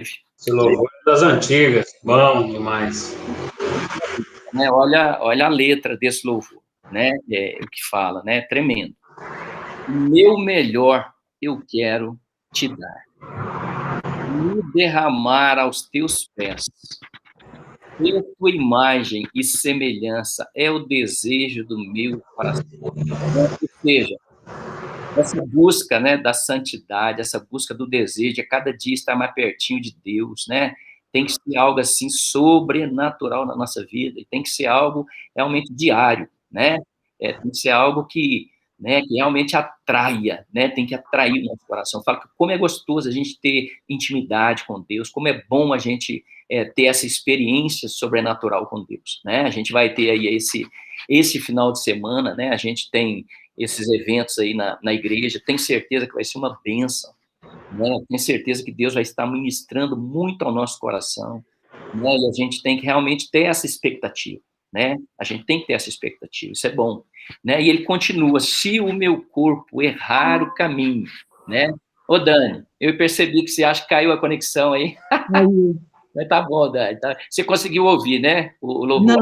Esse louvor é das antigas, bom demais. Né? Olha a letra desse louvor, né? O que fala, né? Tremendo. Meu melhor eu quero te dar, me derramar aos teus pés. Ter tua imagem e semelhança é o desejo do meu coração. Ou seja, essa busca, né, da santidade, essa busca do desejo de a cada dia estar mais pertinho de Deus, né? Tem que ser algo assim sobrenatural na nossa vida, e tem que ser algo realmente diário, né? Tem que ser algo que, né, que realmente atraia, né? Tem que atrair o nosso coração. Fala que como é gostoso a gente ter intimidade com Deus, como é bom a gente ter essa experiência sobrenatural com Deus, né? A gente vai ter aí esse final de semana, né? A gente tem esses eventos aí na igreja, tenho certeza que vai ser uma bênção, né? Tenho certeza que Deus vai estar ministrando muito ao nosso coração, né? E a gente tem que realmente ter essa expectativa, né? A gente tem que ter essa expectativa, isso é bom, né? E ele continua, se o meu corpo errar o caminho, né? Ô, Dani, eu percebi que você acha que caiu a conexão aí. Mas tá bom, Dani. Tá. Você conseguiu ouvir, né? O louvor.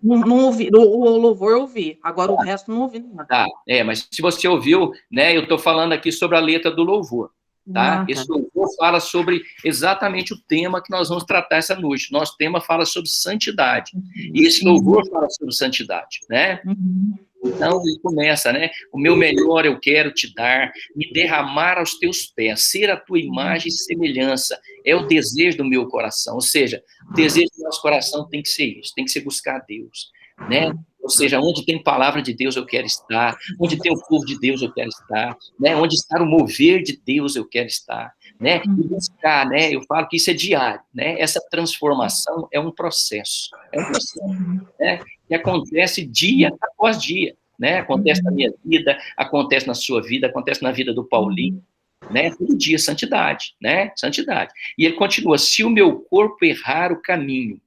Não ouvi. O louvor eu ouvi. Agora o resto não ouvi nada. Tá, mas se você ouviu, né? Eu estou falando aqui sobre a letra do louvor, tá? Esse louvor fala sobre exatamente o tema que nós vamos tratar essa noite. Nosso tema fala sobre santidade. E esse louvor fala sobre santidade, né? Então, ele começa, né? O meu melhor eu quero te dar, me derramar aos teus pés, ser a tua imagem e semelhança. É o desejo do meu coração. Ou seja, o desejo do nosso coração tem que ser isso, tem que ser buscar a Deus, né? Ou seja, onde tem palavra de Deus eu quero estar, onde tem o povo de Deus eu quero estar, né? Onde está o mover de Deus eu quero estar, né? E buscar, né? Eu falo que isso é diário, né? Essa transformação é um processo, né? Que acontece dia após dia, né? Acontece na minha vida, acontece na sua vida, acontece na vida do Paulinho, né? Todo dia, santidade, né? Santidade. E ele continua, se o meu corpo errar o caminho,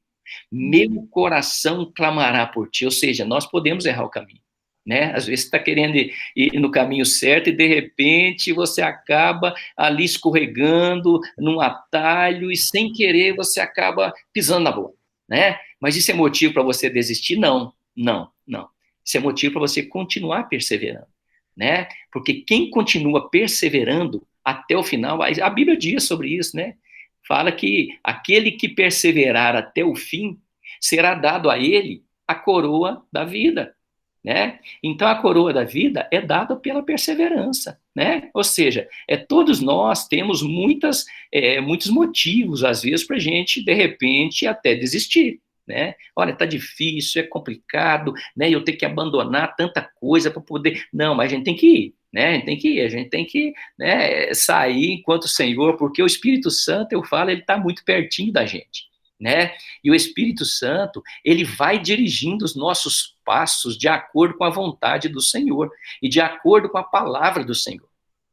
meu coração clamará por ti. Ou seja, nós podemos errar o caminho, né? Às vezes você está querendo ir no caminho certo e, de repente, você acaba ali escorregando num atalho e, sem querer, você acaba pisando na bola, né? Mas isso é motivo para você desistir? Não, não, não. Isso é motivo para você continuar perseverando, né? Porque quem continua perseverando até o final, a Bíblia diz sobre isso, né? Fala que aquele que perseverar até o fim, será dado a ele a coroa da vida, né? Então, a coroa da vida é dada pela perseverança, né? Ou seja, todos nós temos muitos motivos, às vezes, para a gente, de repente, até desistir, né? Olha, tá difícil, é complicado, né? Eu tenho que abandonar tanta coisa para poder... Não, mas a gente tem que ir, né? A gente tem que ir, a gente tem que, né, sair enquanto o Senhor, porque o Espírito Santo, eu falo, ele está muito pertinho da gente, né? E o Espírito Santo, ele vai dirigindo os nossos passos de acordo com a vontade do Senhor e de acordo com a palavra do Senhor,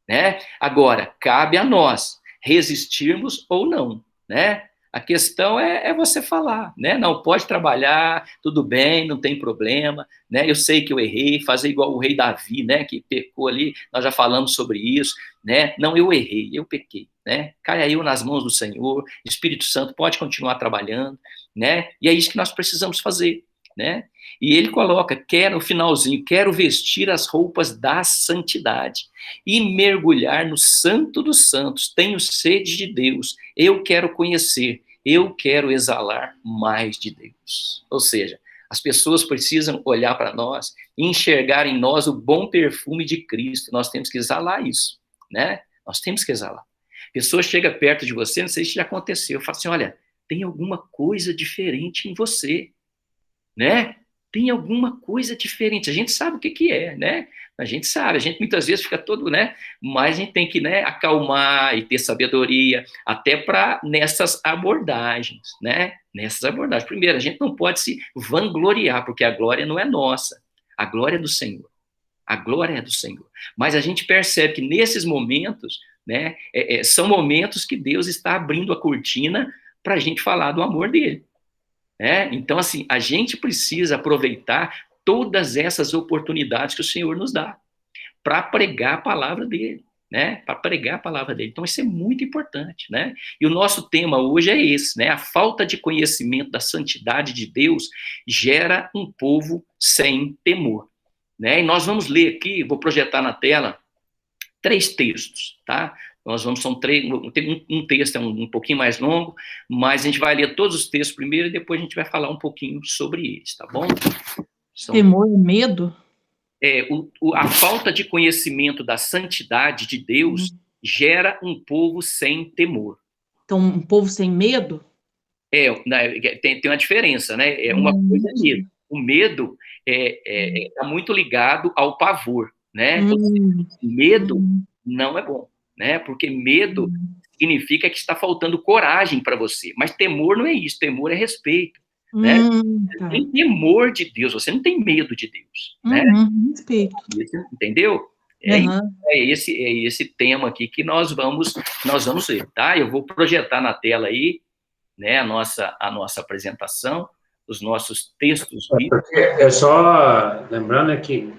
né? Agora, cabe a nós resistirmos ou não, né? A questão é você falar, né? Não, pode trabalhar, tudo bem, não tem problema, né? Eu sei que eu errei, fazer igual o rei Davi, né? Que pecou ali, nós já falamos sobre isso, né? Não, eu errei, eu pequei, né? Caia eu nas mãos do Senhor, Espírito Santo pode continuar trabalhando, né? E é isso que nós precisamos fazer, né? E ele coloca, no finalzinho, quero vestir as roupas da santidade e mergulhar no santo dos santos, tenho sede de Deus, eu quero conhecer, eu quero exalar mais de Deus. Ou seja, as pessoas precisam olhar para nós e enxergar em nós o bom perfume de Cristo, nós temos que exalar isso, né? Nós temos que exalar. A pessoa chega perto de você, não sei se já aconteceu, fala assim, olha, tem alguma coisa diferente em você, né? Tem alguma coisa diferente. A gente sabe o que é, né? A gente sabe, a gente muitas vezes fica todo, né? Mas a gente tem que, né, acalmar e ter sabedoria, até para nessas abordagens, né? Nessas abordagens. Primeiro, a gente não pode se vangloriar, porque a glória não é nossa, a glória é do Senhor. A glória é do Senhor. Mas a gente percebe que nesses momentos, né, são momentos que Deus está abrindo a cortina para a gente falar do amor dele. Então, assim, a gente precisa aproveitar todas essas oportunidades que o Senhor nos dá para pregar a palavra dele, né, para pregar a palavra dele. Então, isso é muito importante, né? E o nosso tema hoje é esse, né? A falta de conhecimento da santidade de Deus gera um povo sem temor, né? E nós vamos ler aqui, vou projetar na tela 3 textos, tá? Nós vamos, são 3, um texto é um pouquinho mais longo, mas a gente vai ler todos os textos primeiro e depois a gente vai falar um pouquinho sobre eles, tá bom? Temor e medo? A falta de conhecimento da santidade de Deus gera um povo sem temor. Então, um povo sem medo? Tem uma diferença, né? Uma coisa é medo. O medo está muito ligado ao pavor, né? Medo não é bom, né? Porque medo significa que está faltando coragem para você. Mas temor não é isso. Temor é respeito, né? Tá. Tem temor de Deus. Você não tem medo de Deus, né? Respeito. Entendeu? É esse tema aqui que nós vamos ver, tá? Eu vou projetar na tela aí, né, a nossa apresentação, os nossos textos. É só lembrando que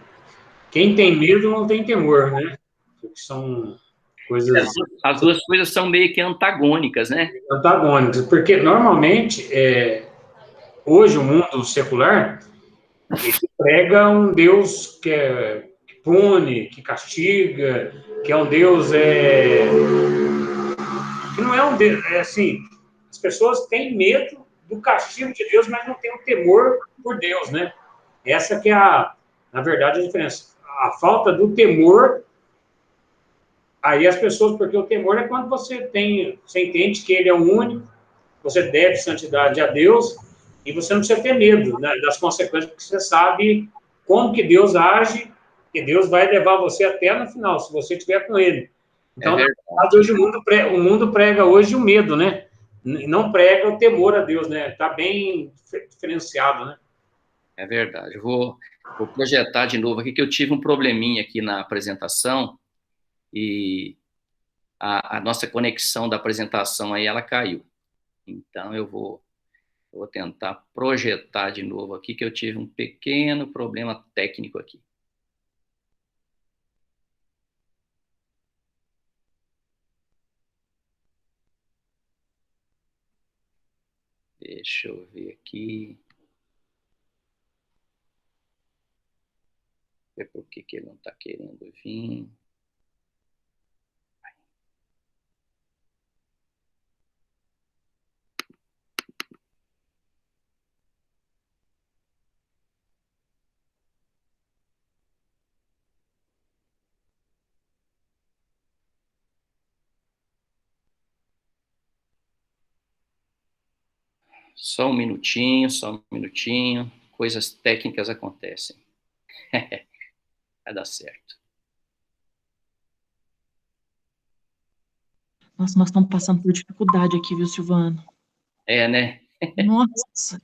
quem tem medo não tem temor, né? Porque são coisas... As duas coisas são meio que antagônicas, né? Antagônicas, porque normalmente, hoje o mundo secular, ele prega um Deus que pune, que castiga, que é um Deus... que não é um Deus... assim, as pessoas têm medo do castigo de Deus, mas não têm o temor por Deus, né? Essa que é, na verdade, a diferença. A falta do temor, aí as pessoas, porque o temor é quando você entende que ele é o único, você deve santidade a Deus, e você não precisa ter medo, né, das consequências, porque você sabe como que Deus age, que Deus vai levar você até no final, se você estiver com ele. Então, hoje o mundo prega hoje o medo, né? Não prega o temor a Deus, né? Está bem diferenciado, né? É verdade. Eu vou projetar de novo aqui, que eu tive um probleminha aqui na apresentação e a nossa conexão da apresentação aí, ela caiu. Então, eu vou tentar projetar de novo aqui, que eu tive um pequeno problema técnico aqui. Deixa eu ver aqui. Ver por que ele não está querendo vir. Só um minutinho. Coisas técnicas acontecem. Vai dar certo. Nossa, nós estamos passando por dificuldade aqui, viu, Silvano? Né? Nossa,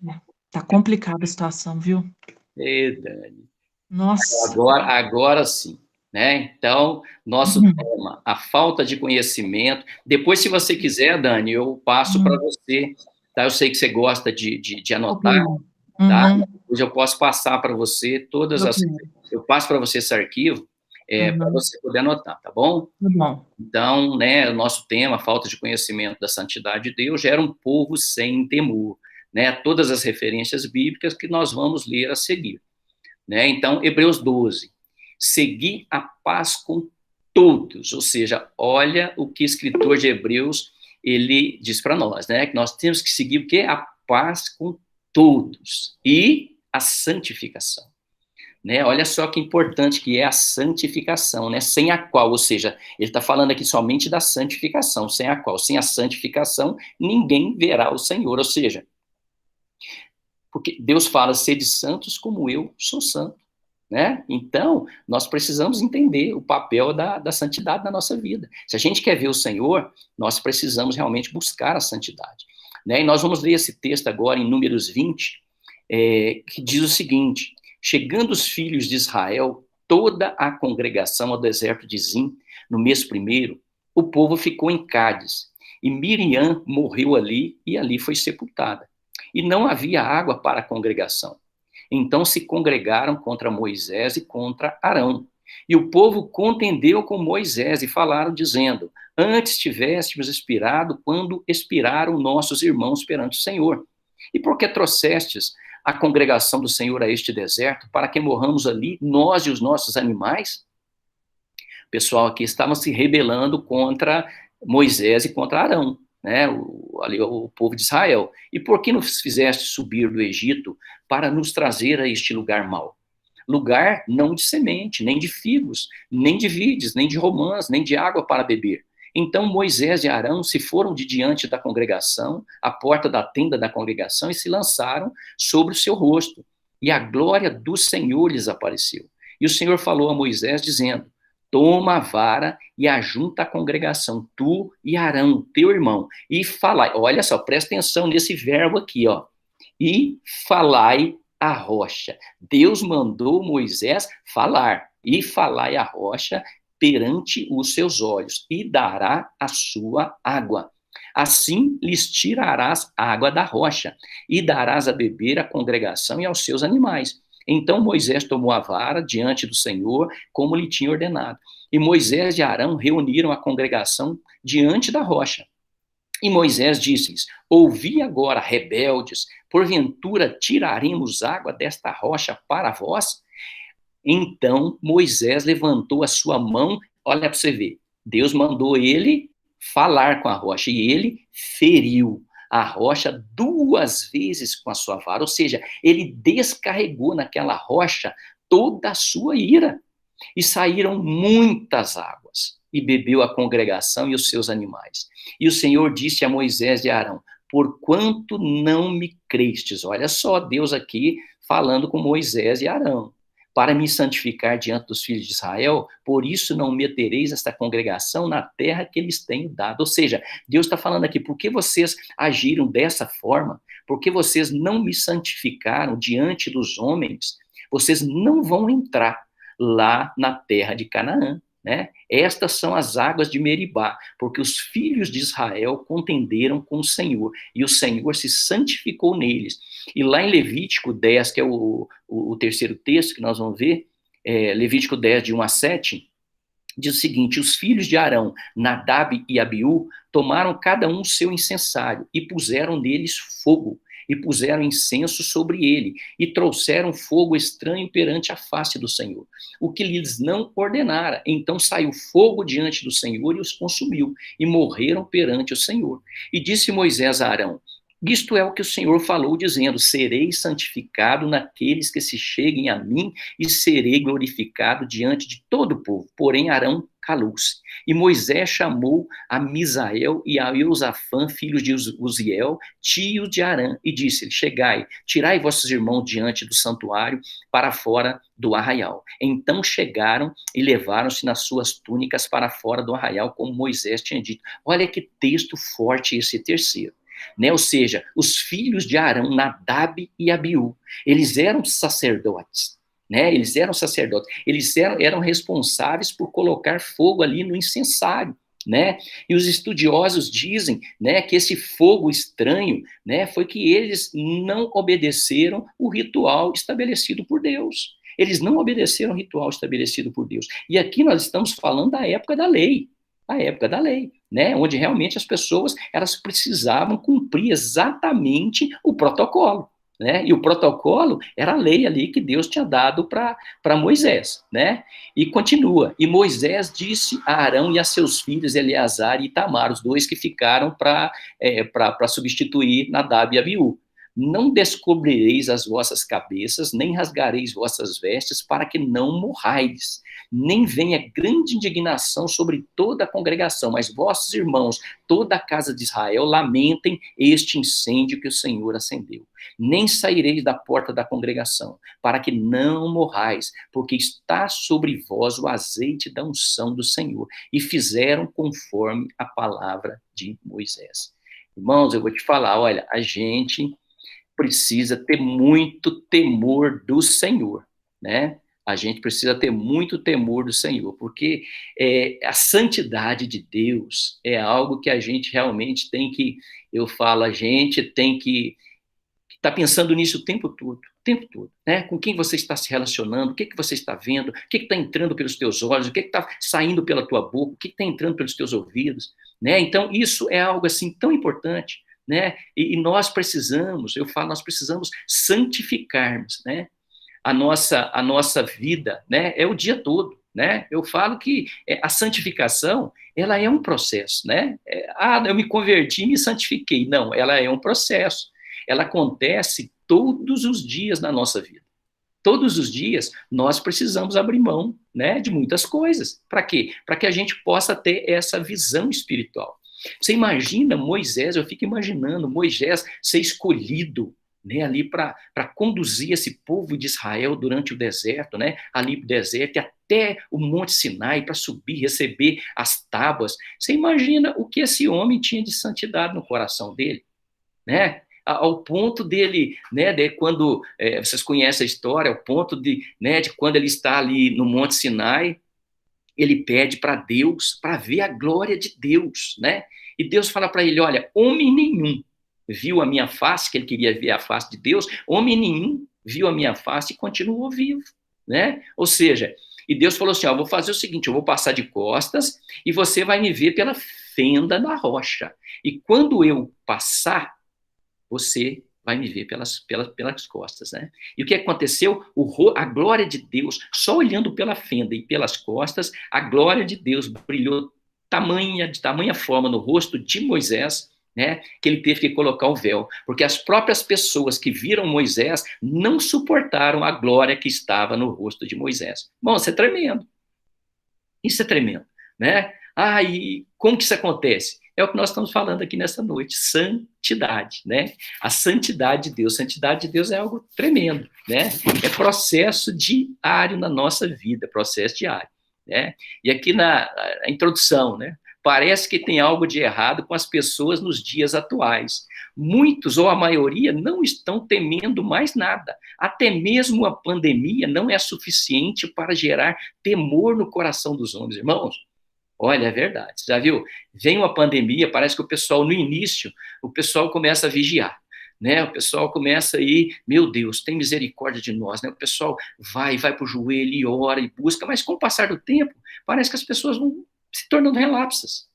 tá complicada a situação, viu? Dani. Nossa. Agora sim, né? Então, nosso tema, a falta de conhecimento. Depois, se você quiser, Dani, eu passo para você, tá? Eu sei que você gosta de anotar, tá? Depois eu posso passar para você todas as... Eu passo para você esse arquivo, para você poder anotar, tá bom? Tá bom. Então, né, o nosso tema, a falta de conhecimento da santidade de Deus, gera um povo sem temor, né? Todas as referências bíblicas que nós vamos ler a seguir, né? Então, Hebreus 12, seguir a paz com todos, ou seja, olha o que o escritor de Hebreus, ele diz para nós, né? Que nós temos que seguir o quê? A paz com todos e a santificação. Né? Olha só que importante que é a santificação, né? Sem a qual, ou seja, ele está falando aqui somente da santificação, sem a qual, sem a santificação, ninguém verá o Senhor, ou seja, porque Deus fala, sede santos como eu sou santo, né? Então, nós precisamos entender o papel da santidade na nossa vida. Se a gente quer ver o Senhor, nós precisamos realmente buscar a santidade, né? E nós vamos ler esse texto agora em Números 20, que diz o seguinte: chegando os filhos de Israel, toda a congregação ao deserto de Zim, no mês primeiro, o povo ficou em Cádiz, e Miriam morreu ali, e ali foi sepultada. E não havia água para a congregação. Então se congregaram contra Moisés e contra Arão, E o povo contendeu com Moisés e falaram, dizendo: antes tivéssemos expirado quando expiraram nossos irmãos perante o Senhor. E por que trouxestes a congregação do Senhor a este deserto, para que morramos ali, nós e os nossos animais? O pessoal aqui estava se rebelando contra Moisés e contra Arão, né? O povo de Israel. E por que nos fizeste subir do Egito para nos trazer a este lugar mau? Lugar não de semente, nem de figos, nem de vides, nem de romãs, nem de água para beber. Então Moisés e Arão se foram de diante da congregação, à porta da tenda da congregação, e se lançaram sobre o seu rosto. E a glória do Senhor lhes apareceu. E o Senhor falou a Moisés, dizendo: toma a vara e ajunta a congregação, tu e Arão, teu irmão, e falai. Olha só, presta atenção nesse verbo aqui, ó. E falai a rocha. Deus mandou Moisés falar, e falai a rocha perante os seus olhos, e dará a sua água. Assim lhes tirarás água da rocha, e darás a beber à congregação e aos seus animais. Então Moisés tomou a vara diante do Senhor, como lhe tinha ordenado. E Moisés e Arão reuniram a congregação diante da rocha. E Moisés disse-lhes: ouvi agora, rebeldes, porventura tiraremos água desta rocha para vós? Então Moisés levantou a sua mão, olha para você ver, Deus mandou ele falar com a rocha, e ele feriu a rocha 2 vezes com a sua vara, ou seja, ele descarregou naquela rocha toda a sua ira, e saíram muitas águas, e bebeu a congregação e os seus animais. E o Senhor disse a Moisés e a Arão: porquanto não me crestes? Olha só, Deus aqui falando com Moisés e Arão: para me santificar diante dos filhos de Israel, por isso não metereis esta congregação na terra que eles tenho dado. Ou seja, Deus está falando aqui, por que vocês agiram dessa forma? Por que vocês não me santificaram diante dos homens? Vocês não vão entrar lá na terra de Canaã, né? Estas são as águas de Meribá, porque os filhos de Israel contenderam com o Senhor, e o Senhor se santificou neles. E lá em Levítico 10, que é o terceiro texto que nós vamos ver, Levítico 10, de 1 a 7, diz o seguinte: os filhos de Arão, Nadab e Abiú, tomaram cada um seu incensário e puseram neles fogo, e puseram incenso sobre ele, e trouxeram fogo estranho perante a face do Senhor, o que lhes não ordenara. Então saiu fogo diante do Senhor e os consumiu, e morreram perante o Senhor. E disse Moisés a Arão: isto é o que o Senhor falou, dizendo: serei santificado naqueles que se cheguem a mim, e serei glorificado diante de todo o povo. Porém Arão calou-se. E Moisés chamou a Misael e a Eusafã, filhos de Uziel, tios de Arã, e disse-lhe: chegai, tirai vossos irmãos diante do santuário para fora do arraial. Então chegaram e levaram-se nas suas túnicas para fora do arraial, como Moisés tinha dito. Olha que texto forte esse terceiro. Né? Ou seja, os filhos de Arão, Nadab e Abiú, eles eram sacerdotes, né? Eles eram sacerdotes, eles eram responsáveis por colocar fogo ali no incensário, né? E os estudiosos dizem, né, que esse fogo estranho, né, foi que eles não obedeceram o ritual estabelecido por Deus. Eles não obedeceram o ritual estabelecido por Deus. E aqui nós estamos falando da época da lei, a época da lei, né, onde realmente as pessoas, elas precisavam cumprir exatamente o protocolo, né, e o protocolo era a lei ali que Deus tinha dado para Moisés, né, e continua: e Moisés disse a Arão e a seus filhos Eleazar e Itamar, os dois que ficaram para substituir Nadab e Abiú: não descobrireis as vossas cabeças, nem rasgareis vossas vestes, para que não morrais, nem venha grande indignação sobre toda a congregação, mas vossos irmãos, toda a casa de Israel, lamentem este incêndio que o Senhor acendeu. Nem saireis da porta da congregação, para que não morrais, porque está sobre vós o azeite da unção do Senhor. E fizeram conforme a palavra de Moisés. Irmãos, eu vou te falar, olha, a gente precisa ter muito temor do Senhor, né? A gente precisa ter muito temor do Senhor, porque a santidade de Deus é algo que a gente realmente tem que, eu falo, a gente tem que estar pensando nisso o tempo todo, tempo todo, né? Com quem você está se relacionando, o que você está vendo, o que está entrando pelos teus olhos, o que está saindo pela tua boca, o que está entrando pelos teus ouvidos, né? Então, isso é algo assim tão importante, né? E nós precisamos, eu falo, nós precisamos santificarmos, né? A nossa vida, né? É o dia todo, né? Eu falo que a santificação, ela é um processo, né? Eu me converti e me santifiquei. Não, ela é um processo. Ela acontece todos os dias na nossa vida. Todos os dias nós precisamos abrir mão, né, de muitas coisas. Para quê? Para que a gente possa ter essa visão espiritual. Você imagina Moisés, eu fico imaginando Moisés ser escolhido, né, ali para conduzir esse povo de Israel durante o deserto, né, ali no deserto, e até o Monte Sinai, para subir, receber as tábuas. Você imagina o que esse homem tinha de santidade no coração dele, né? Ao ponto dele, né, de quando, vocês conhecem a história, ao ponto de, né, de quando ele está ali no Monte Sinai, ele pede para Deus, para ver a glória de Deus, né? E Deus fala para ele, olha, homem nenhum viu a minha face, que ele queria ver a face de Deus, homem nenhum viu a minha face e continuou vivo, né? Ou seja, e Deus falou assim, ó, vou fazer o seguinte, eu vou passar de costas e você vai me ver pela fenda da rocha. E quando eu passar, você vai me ver pelas costas, né? E o que aconteceu? A glória de Deus, só olhando pela fenda e pelas costas, a glória de Deus brilhou de tamanha forma no rosto de Moisés, né, que ele teve que colocar o véu, porque as próprias pessoas que viram Moisés não suportaram a glória que estava no rosto de Moisés. Bom, isso é tremendo. Isso é tremendo, né? E como que isso acontece? É o que nós estamos falando aqui nessa noite, santidade, né? A santidade de Deus. Santidade de Deus é algo tremendo, né? É processo diário na nossa vida, processo diário, né? E aqui na introdução, né? Parece que tem algo de errado com as pessoas nos dias atuais. Muitos, ou a maioria, não estão temendo mais nada. Até mesmo a pandemia não é suficiente para gerar temor no coração dos homens, irmãos. Olha, é verdade. Você já viu? Vem uma pandemia, parece que o pessoal, no início, o pessoal começa a vigiar, né? O pessoal começa aí, meu Deus, tem misericórdia de nós, né? O pessoal vai para o joelho e ora e busca, mas com o passar do tempo, parece que as pessoas vão se tornando relapsas,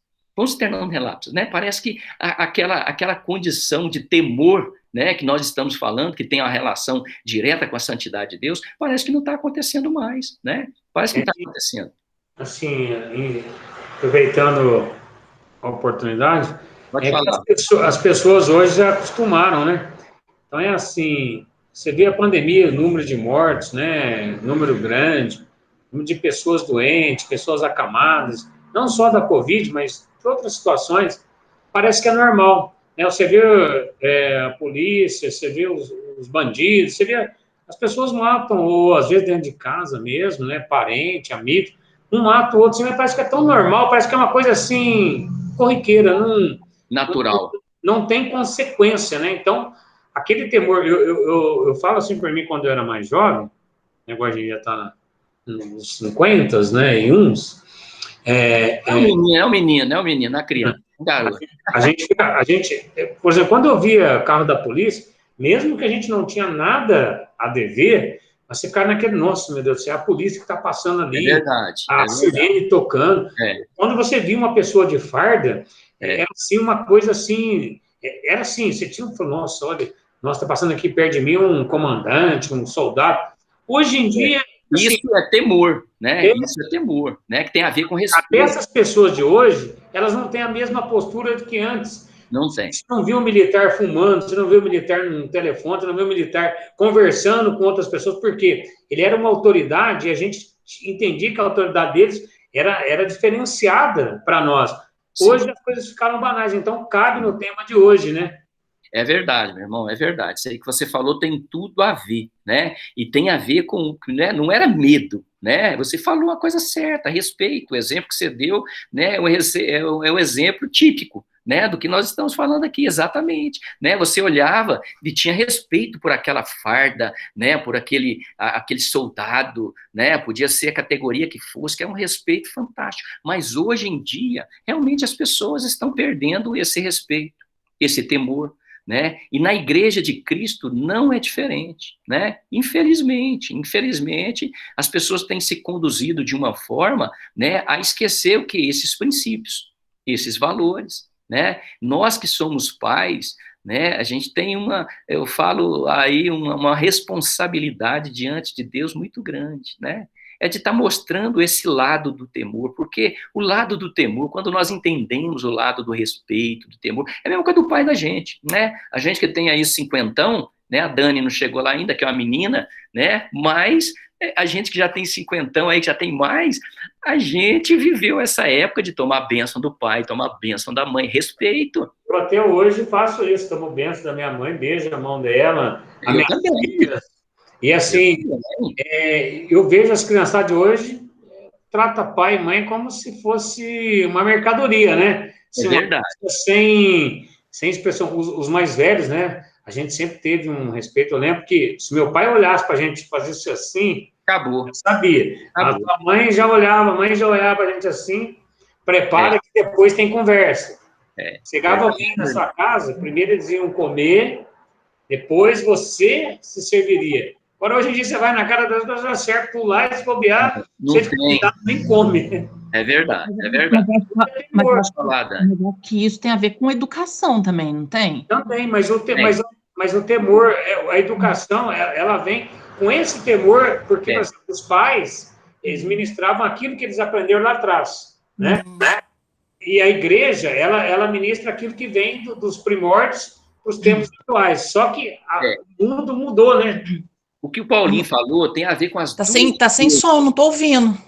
né? Parece que aquela condição de temor, né, que nós estamos falando, que tem uma relação direta com a santidade de Deus, parece que não está acontecendo mais, né? Parece que não está acontecendo. Assim, aproveitando a oportunidade, as pessoas hoje já acostumaram, né? Então é assim, você vê a pandemia, número de mortes, né? Número grande, número de pessoas doentes, pessoas acamadas, não só da Covid, mas de outras situações, parece que é normal, né? Você vê a polícia, você vê os bandidos, você vê as pessoas matam, ou às vezes dentro de casa mesmo, né? Parente, amigo, um mata o outro, assim, parece que é tão normal, parece que é uma coisa assim, corriqueira, natural. Não tem consequência, né? Então, aquele temor, eu falo assim para mim quando eu era mais jovem, agora a gente já está nos 50, né, e uns. É um menino, a criança, um garoto. A gente, por exemplo, quando eu via carro da polícia, mesmo que a gente não tinha nada a dever, mas você cai naquele, nossa, meu Deus do céu, a polícia que está passando ali, é verdade, a sirene tocando. Quando você via uma pessoa de farda, era assim, uma coisa assim, era assim, você tinha que falar, nossa, olha, está passando aqui perto de mim um comandante, um soldado. Hoje em dia... Assim, isso é temor, né? Isso é temor, né? Que tem a ver com respeito. Até essas pessoas de hoje, elas não têm a mesma postura do que antes. Não tem. Você não viu um militar fumando, você não viu um militar no telefone, você não viu um militar conversando com outras pessoas, porque ele era uma autoridade e a gente entendia que a autoridade deles era diferenciada para nós. Hoje Sim. As coisas ficaram banais, então cabe no tema de hoje, né? É verdade, meu irmão, é verdade. Isso aí que você falou tem tudo a ver, né? E tem a ver com, né? Não era medo, né? Você falou a coisa certa, respeito. O exemplo que você deu, né? É o exemplo típico, né? Do que nós estamos falando aqui, exatamente, né? Você olhava e tinha respeito por aquela farda, né? Por aquele soldado, né? Podia ser a categoria que fosse, que é um respeito fantástico. Mas hoje em dia, realmente as pessoas estão perdendo esse respeito, esse temor, né? E na Igreja de Cristo não é diferente, né? Infelizmente, as pessoas têm se conduzido de uma forma, né, a esquecer o que? Esses princípios, esses valores, né? Nós que somos pais, né, a gente tem eu falo aí, uma responsabilidade diante de Deus muito grande, né? É de estar mostrando esse lado do temor, porque o lado do temor, quando nós entendemos o lado do respeito, do temor, é a mesma coisa do pai da gente, né? A gente que tem aí 50, né? A Dani não chegou lá ainda, que é uma menina, né? Mas a gente que já tem 50 aí, que já tem mais, a gente viveu essa época de tomar a bênção do pai, tomar a bênção da mãe, respeito. Eu até hoje faço isso, tomo bênção da minha mãe, beijo a mão dela, a minha filha. E assim, eu vejo as criançadas de hoje, trata pai e mãe como se fosse uma mercadoria, né? É verdade. Sem expressão. Os mais velhos, né? A gente sempre teve um respeito. Eu lembro que se meu pai olhasse para a gente fazer isso assim, acabou. Eu sabia. Acabou. A mãe já olhava para a gente assim, prepara que depois tem conversa. Chegava alguém na sua casa, primeiro eles iam comer, depois você se serviria. Agora, hoje em dia, você vai na cara das pessoas, acerta, pular e se bobear, você nem come. É verdade, é verdade. Mas eu acho que isso tem a ver com educação também, não tem? Também, mas o temor, a educação, ela vem com esse temor, porque os pais, eles ministravam aquilo que eles aprenderam lá atrás, né? E a igreja, ela ministra aquilo que vem dos primórdios para os tempos atuais. Só que o mundo mudou, né? O que o Paulinho falou tem a ver com as tá sem som, não tô ouvindo.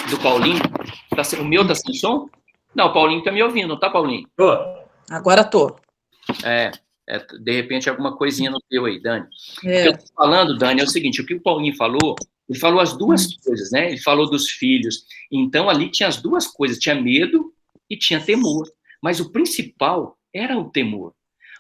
Do Paulinho? O meu tá sem som? Não, o Paulinho tá me ouvindo, não tá, Paulinho? Tô. Agora tô. De repente alguma coisinha no teu aí, Dani. O que eu tô falando, Dani, é o seguinte, o que o Paulinho falou, ele falou as duas coisas, né? Ele falou dos filhos. Então, ali tinha as duas coisas, tinha medo e tinha temor. Mas o principal era o temor.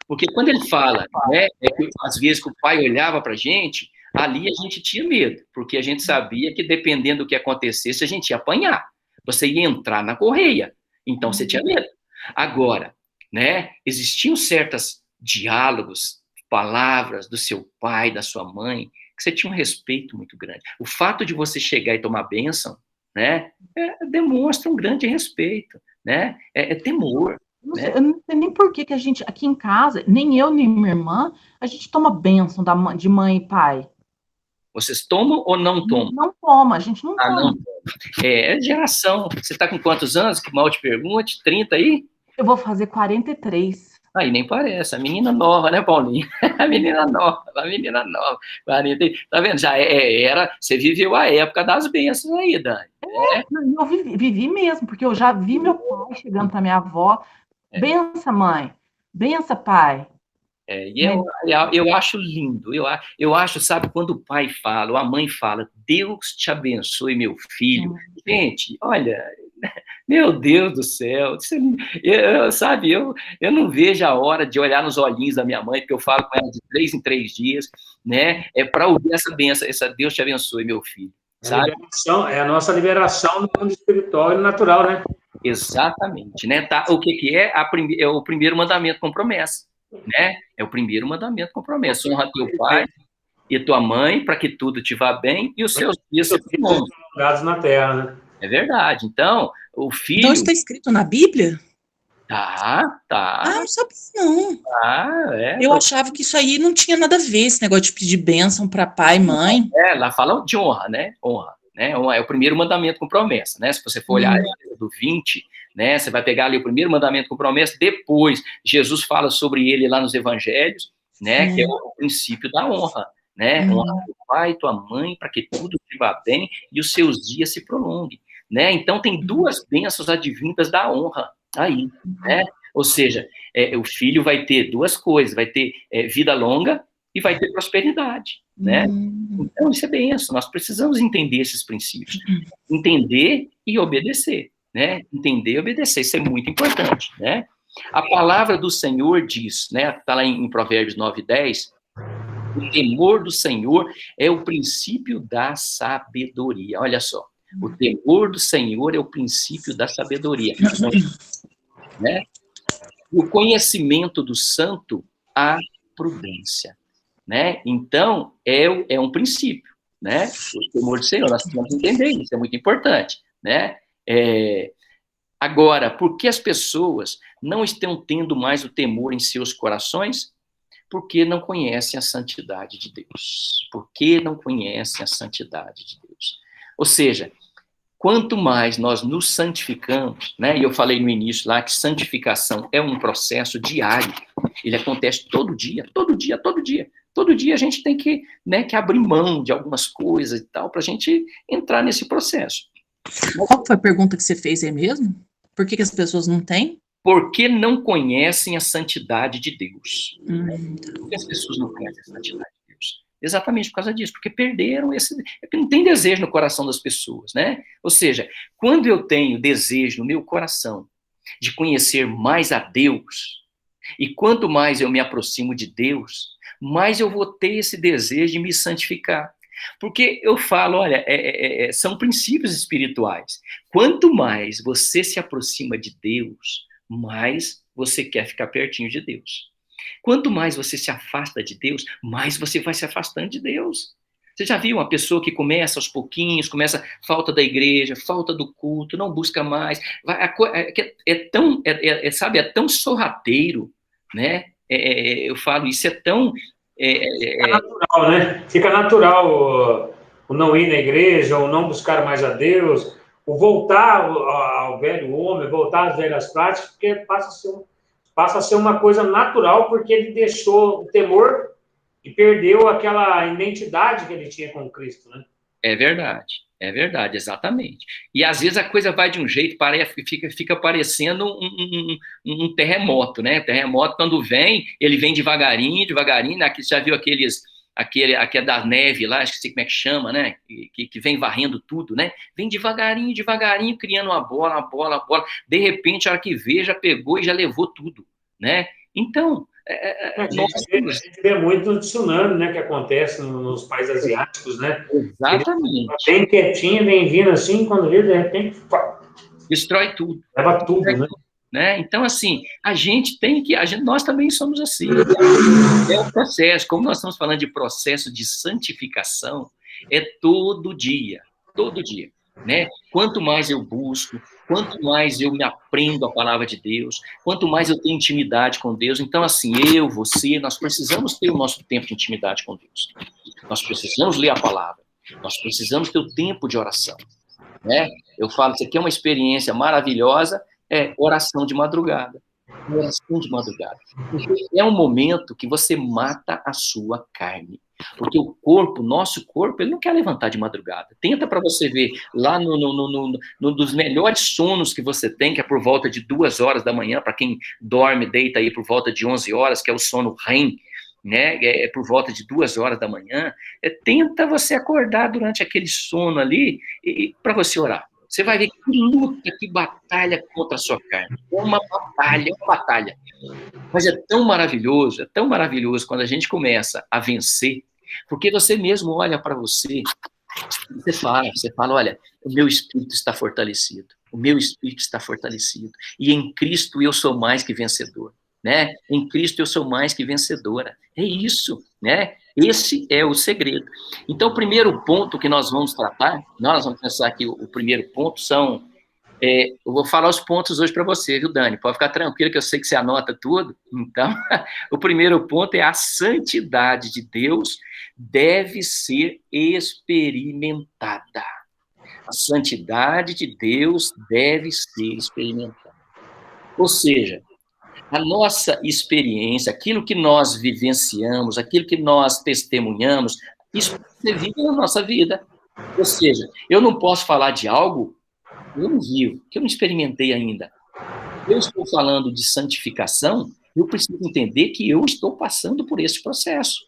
Porque quando ele fala, né, que às vezes que o pai olhava pra gente, ali a gente tinha medo, porque a gente sabia que dependendo do que acontecesse, a gente ia apanhar. Você ia entrar na correia. Então, você tinha medo. Agora, né, existiam certos diálogos, palavras do seu pai, da sua mãe, que você tinha um respeito muito grande. O fato de você chegar e tomar bênção, né, demonstra um grande respeito, né, é temor. Eu não sei nem por que a gente, aqui em casa, nem eu, nem minha irmã, a gente toma bênção de mãe e pai. Vocês tomam ou não tomam? Não toma, a gente não toma. Não toma. É geração. Você está com quantos anos? Que mal te pergunte? 30 aí? Eu vou fazer 43. Aí nem parece. A menina nova, né, Paulinho? A menina nova. 40. Tá vendo? Já você viveu a época das bênçãos aí, Dani. Eu vivi mesmo, porque eu já vi meu pai chegando para minha avó. Bença, mãe. Bença, pai. Eu acho lindo. Eu acho, sabe, quando o pai fala, ou a mãe fala, Deus te abençoe, meu filho. Gente, olha, meu Deus do céu. Eu não vejo a hora de olhar nos olhinhos da minha mãe, porque eu falo com ela de 3 em 3 dias, né? Para ouvir essa benção, Deus te abençoe, meu filho. Sabe? É a nossa liberação no mundo espiritual e natural, né? Exatamente, né? Tá, o que é? É o primeiro mandamento com promessa, né? É o primeiro mandamento com promessa. Honra teu pai e tua mãe para que tudo te vá bem e os seus dias se prolonguem na terra, né? É verdade. Então, o filho... Então, está escrito na Bíblia? Tá. Ah, não sabia, não. Eu achava que isso aí não tinha nada a ver, esse negócio de pedir bênção para pai e mãe. Lá fala de honra, né? Honra. Né? É o primeiro mandamento com promessa, né? Se você for olhar do 20, né? Você vai pegar ali o primeiro mandamento com promessa, depois Jesus fala sobre ele lá nos evangelhos, né? Que é o princípio da honra, né? Honra teu pai e tua mãe para que tudo te vá bem e os seus dias se prolonguem, né? Então tem duas bênçãos advindas da honra aí, né? Ou seja, o filho vai ter duas coisas, vai ter vida longa e vai ter prosperidade, né? Então, isso é bênção, nós precisamos entender esses princípios, entender e obedecer, né? Entender e obedecer, isso é muito importante, né? A palavra do Senhor diz, né? Está lá em Provérbios 9:10, o temor do Senhor é o princípio da sabedoria, olha só, o temor do Senhor é o princípio da sabedoria, né? No conhecimento do santo, há prudência, né? Então, é um princípio, né? O temor do Senhor, nós temos que entender isso, é muito importante, né? Agora, por que as pessoas não estão tendo mais o temor em seus corações? Porque não conhecem a santidade de Deus. Porque não conhecem a santidade de Deus. Ou seja, quanto mais nós nos santificamos, né? E eu falei no início lá que santificação é um processo diário. Ele acontece todo dia, todo dia, todo dia. Todo dia a gente tem que, né, que abrir mão de algumas coisas e tal, para a gente entrar nesse processo. Qual foi a pergunta que você fez aí mesmo? Por que as pessoas não têm? Porque não conhecem a santidade de Deus. Por que as pessoas não conhecem a santidade de Deus? Exatamente por causa disso, porque perderam esse... É que não tem desejo no coração das pessoas, né? Ou seja, quando eu tenho desejo no meu coração de conhecer mais a Deus, e quanto mais eu me aproximo de Deus, mais eu vou ter esse desejo de me santificar. Porque eu falo, olha, são princípios espirituais. Quanto mais você se aproxima de Deus, mais você quer ficar pertinho de Deus. Quanto mais você se afasta de Deus, mais você vai se afastando de Deus. Você já viu uma pessoa que começa aos pouquinhos, começa falta da igreja, falta do culto, não busca mais, sabe, é tão sorrateiro, né? Eu falo, isso é tão... Fica natural, né? Fica natural o não ir na igreja, o não buscar mais a Deus, o voltar ao velho homem, voltar às velhas práticas, porque passa a ser uma coisa natural, porque ele deixou o temor e perdeu aquela identidade que ele tinha com Cristo, né? É verdade, exatamente. E às vezes a coisa vai de um jeito, fica parecendo um terremoto, né? Terremoto, quando vem, ele vem devagarinho, né? Você já viu aquele da neve lá, esqueci como é que chama, né? Que vem varrendo tudo, né? Vem devagarinho, criando uma bola. De repente, a hora que vê, já pegou e já levou tudo, né? Então... A gente vê muito no tsunami, né, que acontece nos países asiáticos, né? Exatamente. Bem quietinho, bem vindo assim, quando vê, de repente... Destrói tudo. Leva tudo, né? Então, assim, nós também somos assim. É um processo, como nós estamos falando de processo de santificação, é todo dia, né? Quanto mais eu busco, quanto mais eu me aprendo a palavra de Deus, quanto mais eu tenho intimidade com Deus. Então, assim, você, nós precisamos ter o nosso tempo de intimidade com Deus. Nós precisamos ler a palavra. Nós precisamos ter o tempo de oração, né? Eu falo, isso aqui é uma experiência maravilhosa, oração de madrugada. Oração de madrugada. Porque é um momento que você mata a sua carne. Porque nosso corpo, ele não quer levantar de madrugada. Tenta para você ver, lá no dos melhores sonos que você tem, que é por volta de 2 horas da manhã, para quem dorme, deita aí por volta de 11 horas, que é o sono REM, né? É por volta de 2 horas da manhã. Tenta você acordar durante aquele sono ali, para você orar. Você vai ver que luta, que batalha contra a sua carne. É uma batalha. Mas é tão maravilhoso quando a gente começa a vencer, porque você mesmo olha para você, você fala, olha, o meu espírito está fortalecido, e em Cristo eu sou mais que vencedor, né? Em Cristo eu sou mais que vencedora. É isso, né? Esse é o segredo. Então, o primeiro ponto que nós vamos tratar, nós vamos pensar que o primeiro ponto são... eu vou falar os pontos hoje para você, viu, Dani? Pode ficar tranquilo que eu sei que você anota tudo. Então, o primeiro ponto é a santidade de Deus deve ser experimentada. A santidade de Deus deve ser experimentada. Ou seja, a nossa experiência, aquilo que nós vivenciamos, aquilo que nós testemunhamos, isso é vida na nossa vida. Ou seja, eu não posso falar de algo que eu não vivo, que eu não experimentei ainda. Eu estou falando de santificação, eu preciso entender que eu estou passando por esse processo.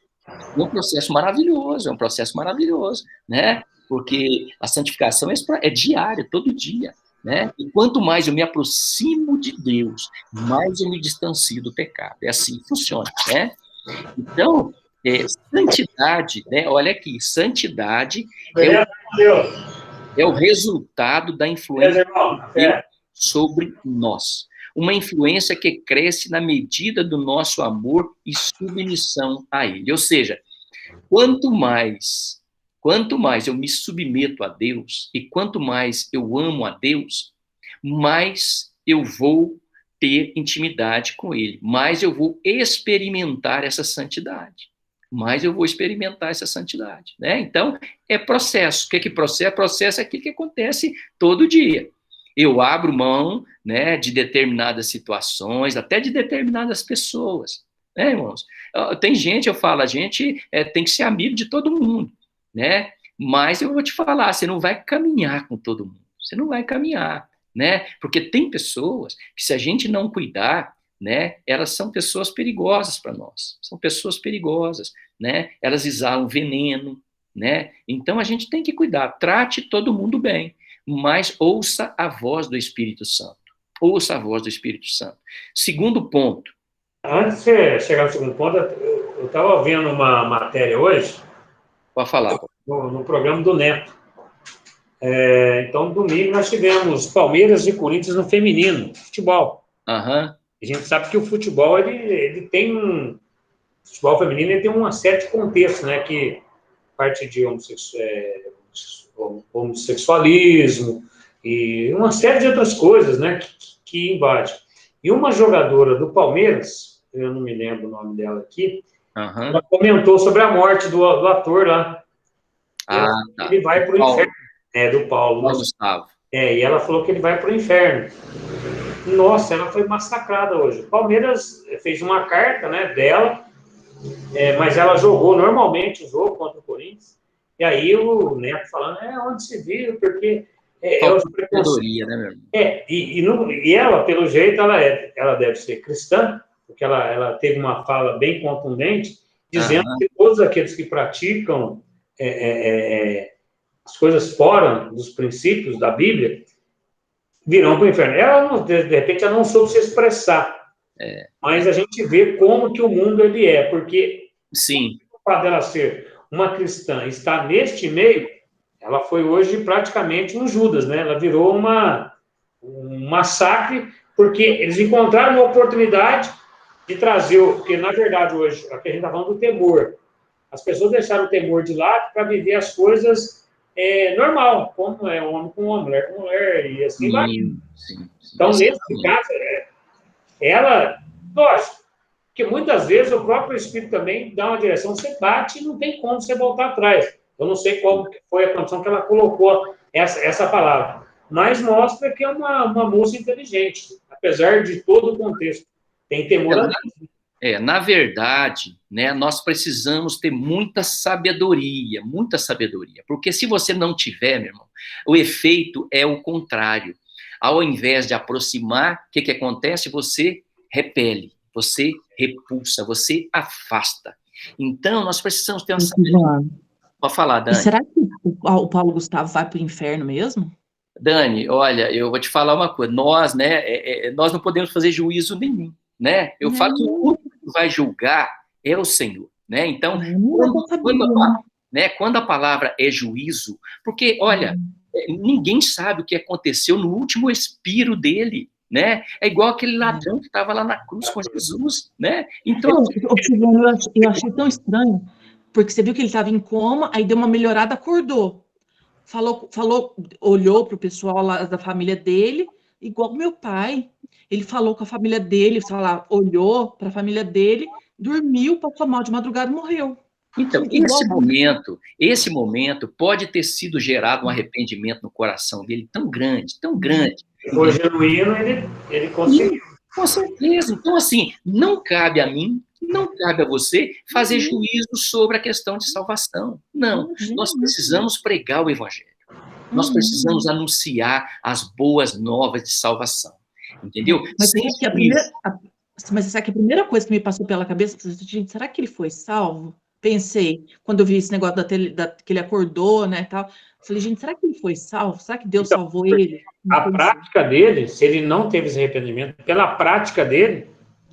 É um processo maravilhoso, né? Porque a santificação é diária, todo dia, né? E quanto mais eu me aproximo de Deus, mais eu me distancio do pecado. É assim que funciona, né? Então, santidade, né? Olha aqui, santidade é o resultado da influência de Deus sobre nós. Uma influência que cresce na medida do nosso amor e submissão a Ele. Ou seja, quanto mais eu me submeto a Deus e quanto mais eu amo a Deus, mais eu vou ter intimidade com Ele, mais eu vou experimentar essa santidade. Mais eu vou experimentar essa santidade, né? Então, é processo. O que é processo? Processo é aquilo que acontece todo dia. Eu abro mão, né, de determinadas situações, até de determinadas pessoas, né, irmãos? Tem gente, eu falo, a gente tem que ser amigo de todo mundo, né? Mas eu vou te falar, você não vai caminhar com todo mundo, você não vai caminhar, né? Porque tem pessoas que, se a gente não cuidar, né, elas são pessoas perigosas para nós, são pessoas perigosas, né? Elas exalam veneno, né? Então a gente tem que cuidar, trate todo mundo bem, mas ouça a voz do Espírito Santo. Ouça a voz do Espírito Santo. Segundo ponto. Antes de você chegar no segundo ponto, eu estava vendo uma matéria hoje. Pode falar. No programa do Neto. Então, domingo, nós tivemos Palmeiras e Corinthians no feminino, futebol. Uhum. A gente sabe que o futebol, ele tem um... O futebol feminino, ele tem uma série de contextos, né? Que parte de homossexualismo e uma série de outras coisas, né? Que invade. E uma jogadora do Palmeiras, eu não me lembro o nome dela aqui, ela comentou sobre a morte do ator lá. Tá. Ele vai para o inferno. Do Paulo. Gustavo. E ela falou que ele vai para o inferno. Nossa, ela foi massacrada hoje. O Palmeiras fez uma carta, né, dela, mas ela jogou normalmente o jogo contra o Corinthians. E aí o Neto falando, onde se viu, porque... sabedoria, né, meu irmão? E ela, pelo jeito, ela deve ser cristã, porque ela teve uma fala bem contundente, dizendo que todos aqueles que praticam as coisas fora dos princípios da Bíblia virão para o inferno. Ela, de repente, ela não soube se expressar, mas a gente vê como que o mundo ele é, porque sim, o fato dela ser uma cristã, estar neste meio, ela foi hoje praticamente um Judas, né? Ela virou um massacre, porque eles encontraram uma oportunidade de trazer, porque na verdade hoje, aqui a gente está falando do temor, as pessoas deixaram o temor de lado para viver as coisas normal, como é homem com homem, mulher com mulher, e assim vai. Sim, então, nesse caso, ela, lógico, porque muitas vezes o próprio Espírito também dá uma direção, você bate e não tem como você voltar atrás. Eu não sei qual foi a condição que ela colocou essa palavra, mas mostra que é uma moça inteligente, apesar de todo o contexto. Tem temor a Deus. Na verdade, né, nós precisamos ter muita sabedoria, porque se você não tiver, meu irmão, o efeito é o contrário. Ao invés de aproximar, o que acontece? Você repele, você repulsa, você afasta. Então, nós precisamos ter uma sabedoria. Pode falar, Dani. E será que o Paulo Gustavo vai para o inferno mesmo? Dani, olha, eu vou te falar uma coisa. Nós, né, nós não podemos fazer juízo nenhum, né? Eu falo que o único que vai julgar é o Senhor, né? Então, quando a palavra é juízo, porque, olha, ninguém sabe o que aconteceu no último expiro dele, né? É igual aquele ladrão que estava lá na cruz com Jesus, né? Então, eu achei tão estranho, porque você viu que ele estava em coma, aí deu uma melhorada, acordou. Falou, olhou para o pessoal lá da família dele, igual meu pai. Ele falou com a família dele, olhou para a família dele, dormiu, passou mal de madrugada e morreu. Então, esse momento pode ter sido gerado um arrependimento no coração dele tão grande. Foi genuíno, ele conseguiu. Com certeza. Então, assim, não cabe a mim, não cabe a você fazer juízo sobre a questão de salvação. Não. Nós precisamos pregar o Evangelho. Nós precisamos anunciar as boas novas de salvação. Entendeu? Mas sabe que a primeira coisa que me passou pela cabeça, gente, será que ele foi salvo? Pensei, quando eu vi esse negócio que ele acordou, né, tal, falei, gente, será que ele foi salvo? Será que Deus salvou ele? A prática dele, se ele não teve esse arrependimento, pela prática dele,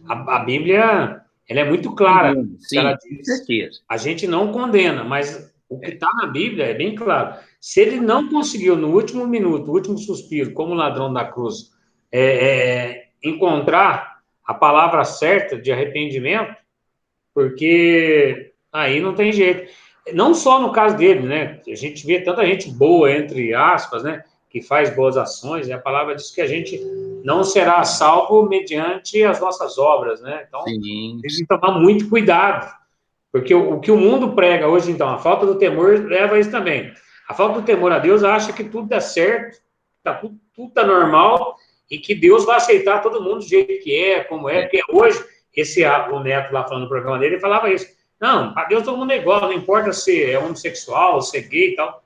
a Bíblia, ela é muito clara. Sim, ela diz, a gente não condena, mas o que está na Bíblia é bem claro. Se ele não conseguiu, no último minuto, no último suspiro, como ladrão da cruz, encontrar a palavra certa de arrependimento, porque aí não tem jeito. Não só no caso dele, né? A gente vê tanta gente boa, entre aspas, né? Que faz boas ações, e a palavra diz que a gente não será salvo mediante as nossas obras, né? Então, tem que tomar muito cuidado, porque o que o mundo prega hoje, então, a falta do temor leva a isso também. A falta do temor a Deus acha que tudo dá certo, tudo tá normal, e que Deus vai aceitar todo mundo do jeito que é, como é, porque hoje, o Neto lá falando no programa dele, ele falava isso. Não, para Deus todo mundo é igual, não importa se é homossexual, se é gay e tal.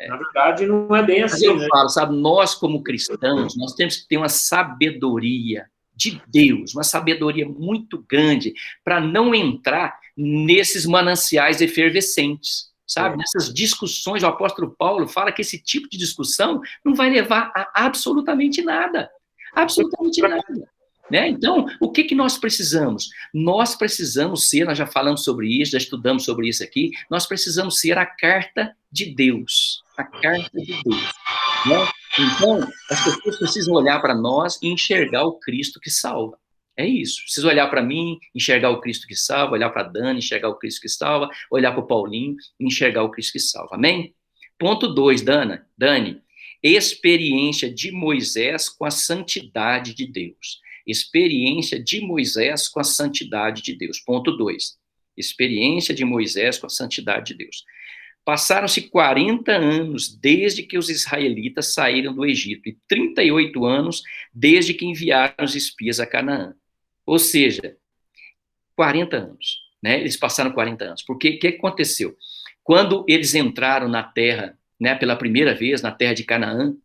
Na verdade, não é bem assim. Mas eu falo, sabe, nós como cristãos, nós temos que ter uma sabedoria de Deus, uma sabedoria muito grande para não entrar nesses mananciais efervescentes, sabe? Nessas discussões, o apóstolo Paulo fala que esse tipo de discussão não vai levar a absolutamente nada. Absolutamente nada. Né? Então, o que nós precisamos? Nós precisamos ser, nós já falamos sobre isso, já estudamos sobre isso aqui, nós precisamos ser a carta de Deus. A carta de Deus. Né? Então, as pessoas precisam olhar para nós e enxergar o Cristo que salva. É isso. Preciso olhar para mim, enxergar o Cristo que salva, olhar para a Dani, enxergar o Cristo que salva, olhar para o Paulinho, enxergar o Cristo que salva. Amém? Ponto 2, Dani. Experiência de Moisés com a santidade de Deus. Experiência de Moisés com a santidade de Deus. Ponto 2. Experiência de Moisés com a santidade de Deus. Passaram-se 40 anos desde que os israelitas saíram do Egito e 38 anos desde que enviaram os espias a Canaã. Ou seja, 40 anos. Né? Eles passaram 40 anos. Porque o que aconteceu? Quando eles entraram na terra, né, pela primeira vez, na terra de Canaã,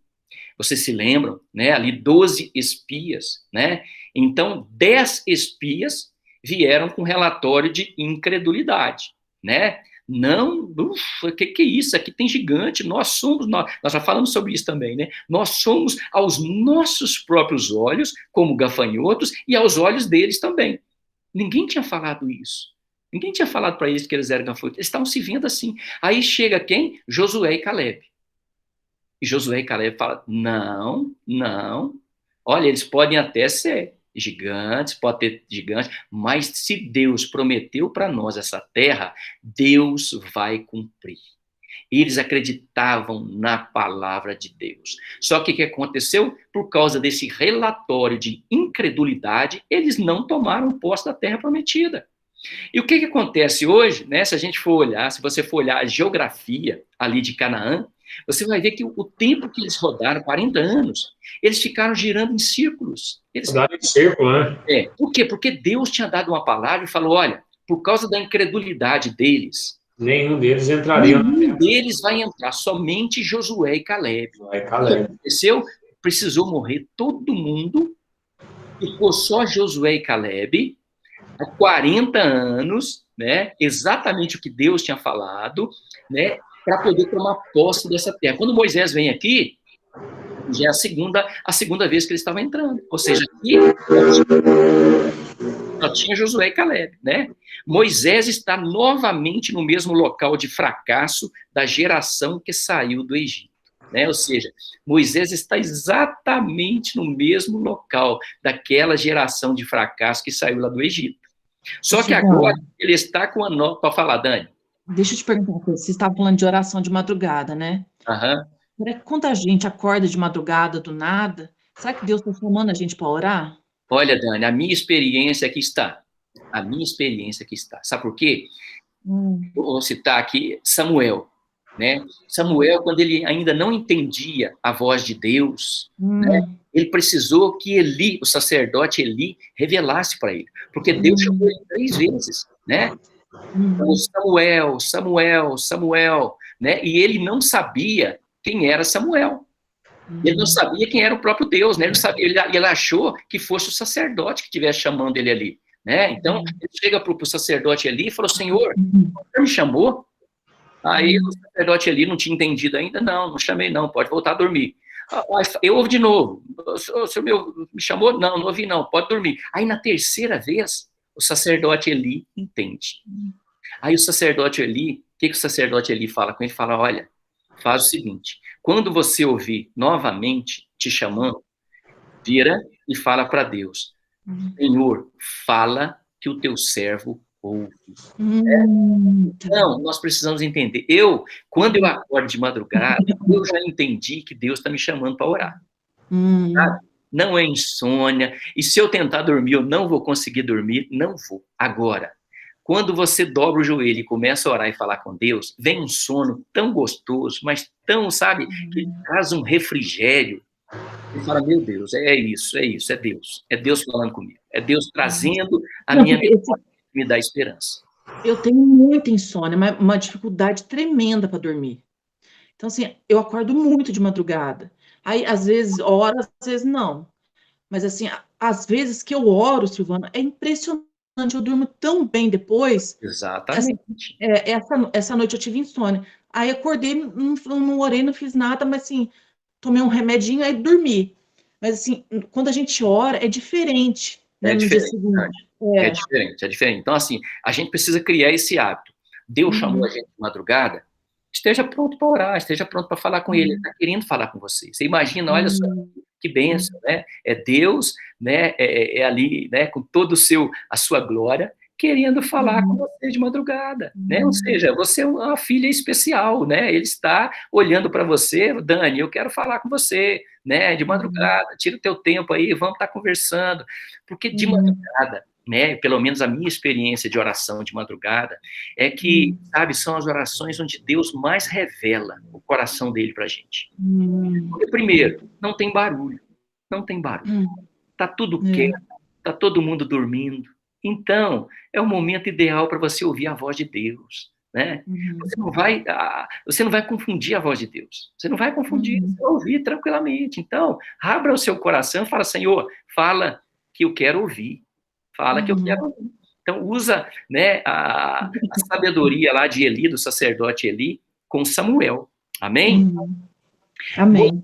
vocês se lembram, né? Ali 12 espias, né? Então, 10 espias vieram com relatório de incredulidade, né? Não, que é isso? Aqui tem gigante, nós já falamos sobre isso também, né? Nós somos aos nossos próprios olhos, como gafanhotos, e aos olhos deles também. Ninguém tinha falado isso. Ninguém tinha falado para eles que eles eram gafanhotos. Eles estavam se vendo assim. Aí chega quem? Josué e Caleb. E Josué e Caleb falam, não, olha, eles podem até ser gigantes, pode ter gigantes, mas se Deus prometeu para nós essa terra, Deus vai cumprir. E eles acreditavam na palavra de Deus. Só que o que aconteceu? Por causa desse relatório de incredulidade, eles não tomaram posse da terra prometida. E o que acontece hoje, né? Se você for olhar a geografia ali de Canaã, você vai ver que o tempo que eles rodaram, 40 anos, eles ficaram girando em círculos. Rodaram em círculo, né? Por quê? Porque Deus tinha dado uma palavra e falou, olha, por causa da incredulidade deles, nenhum deles entraria. Nenhum deles vai entrar, somente Josué e Caleb. O que aconteceu? Precisou morrer todo mundo, ficou só Josué e Caleb, há 40 anos, né? Exatamente o que Deus tinha falado, né? Para poder tomar posse dessa terra. Quando Moisés vem aqui, já é a segunda vez que eles estavam entrando. Ou seja, aqui só tinha Josué e Caleb, né? Moisés está novamente no mesmo local de fracasso da geração que saiu do Egito, né? Ou seja, Moisés está exatamente no mesmo local daquela geração de fracasso que saiu lá do Egito. Só que agora ele está com a nova... Para falar, Dani. Deixa eu te perguntar uma coisa. Você estava falando de oração de madrugada, né? Aham. Quanta gente acorda de madrugada do nada? Será que Deus está chamando a gente para orar? Olha, Dani, a minha experiência aqui está. A minha experiência aqui está. Sabe por quê? Vou citar aqui Samuel, né? Samuel, quando ele ainda não entendia a voz de Deus, né? Ele precisou que Eli, o sacerdote Eli, revelasse para ele. Porque Deus chamou ele 3 vezes, né? Então, Samuel, né? E ele não sabia quem era Samuel. Ele não sabia quem era o próprio Deus, né? Ele não sabia, ele achou que fosse o sacerdote que estivesse chamando ele ali, né? Então, ele chega para o sacerdote ali e falou, Senhor, você me chamou? Aí o sacerdote ali não tinha entendido ainda, não chamei não, pode voltar a dormir. Eu ouvi de novo, o senhor me chamou? Não ouvi não, pode dormir. Aí na terceira vez, o sacerdote Eli entende. Aí o sacerdote Eli, o que o sacerdote Eli fala com ele? Fala, olha, faz o seguinte, quando você ouvir novamente te chamando, vira e fala para Deus, Senhor, fala que o teu servo ouve. Então, nós precisamos entender. Quando eu acordo de madrugada, eu já entendi que Deus está me chamando para orar. Sabe? Não é insônia. E se eu tentar dormir, eu não vou conseguir dormir, não vou. Agora, quando você dobra o joelho e começa a orar e falar com Deus, vem um sono tão gostoso, mas tão, sabe, que traz um refrigério. E fala, meu Deus, é isso, é Deus. É Deus falando comigo. É Deus trazendo a minha memória, me dá esperança. Eu tenho muita insônia, uma dificuldade tremenda para dormir. Então, assim, eu acordo muito de madrugada. Aí, às vezes, oro, às vezes não. Mas, assim, às vezes que eu oro, Silvana, é impressionante. Eu durmo tão bem depois. Assim, Exatamente. essa noite eu tive insônia. Aí, acordei, não orei, não fiz nada, mas, assim, tomei um remedinho, aí dormi. Mas, assim, quando a gente ora, é diferente, né, É no dia diferente. seguinte. É diferente. Então, assim, a gente precisa criar esse hábito. Deus chamou a gente de madrugada, esteja pronto para orar, esteja pronto para falar com Ele. Ele está querendo falar com você. Você imagina, olha só, que bênção, né? É Deus, né? É ali, né? Com todo a sua glória, querendo falar com você de madrugada, né? Ou seja, você é uma filha especial, né? Ele está olhando para você, Dani, eu quero falar com você, né? De madrugada, tira o teu tempo aí, vamos estar conversando, porque de madrugada, né? Pelo menos a minha experiência de oração de madrugada é que, sabe, são as orações onde Deus mais revela o coração dele para a gente. Porque, primeiro, não tem barulho. Não tem barulho. Está tudo quieto, está todo mundo dormindo. Então, é o momento ideal para você ouvir a voz de Deus. Né? Você não vai confundir a voz de Deus. Você não vai confundir, você vai ouvir tranquilamente. Então, abra o seu coração e fala, Senhor, fala que eu quero ouvir. Fala que eu quero ouvir. Então, usa, né, a sabedoria lá de Eli, do sacerdote Eli, com Samuel. Amém? Amém.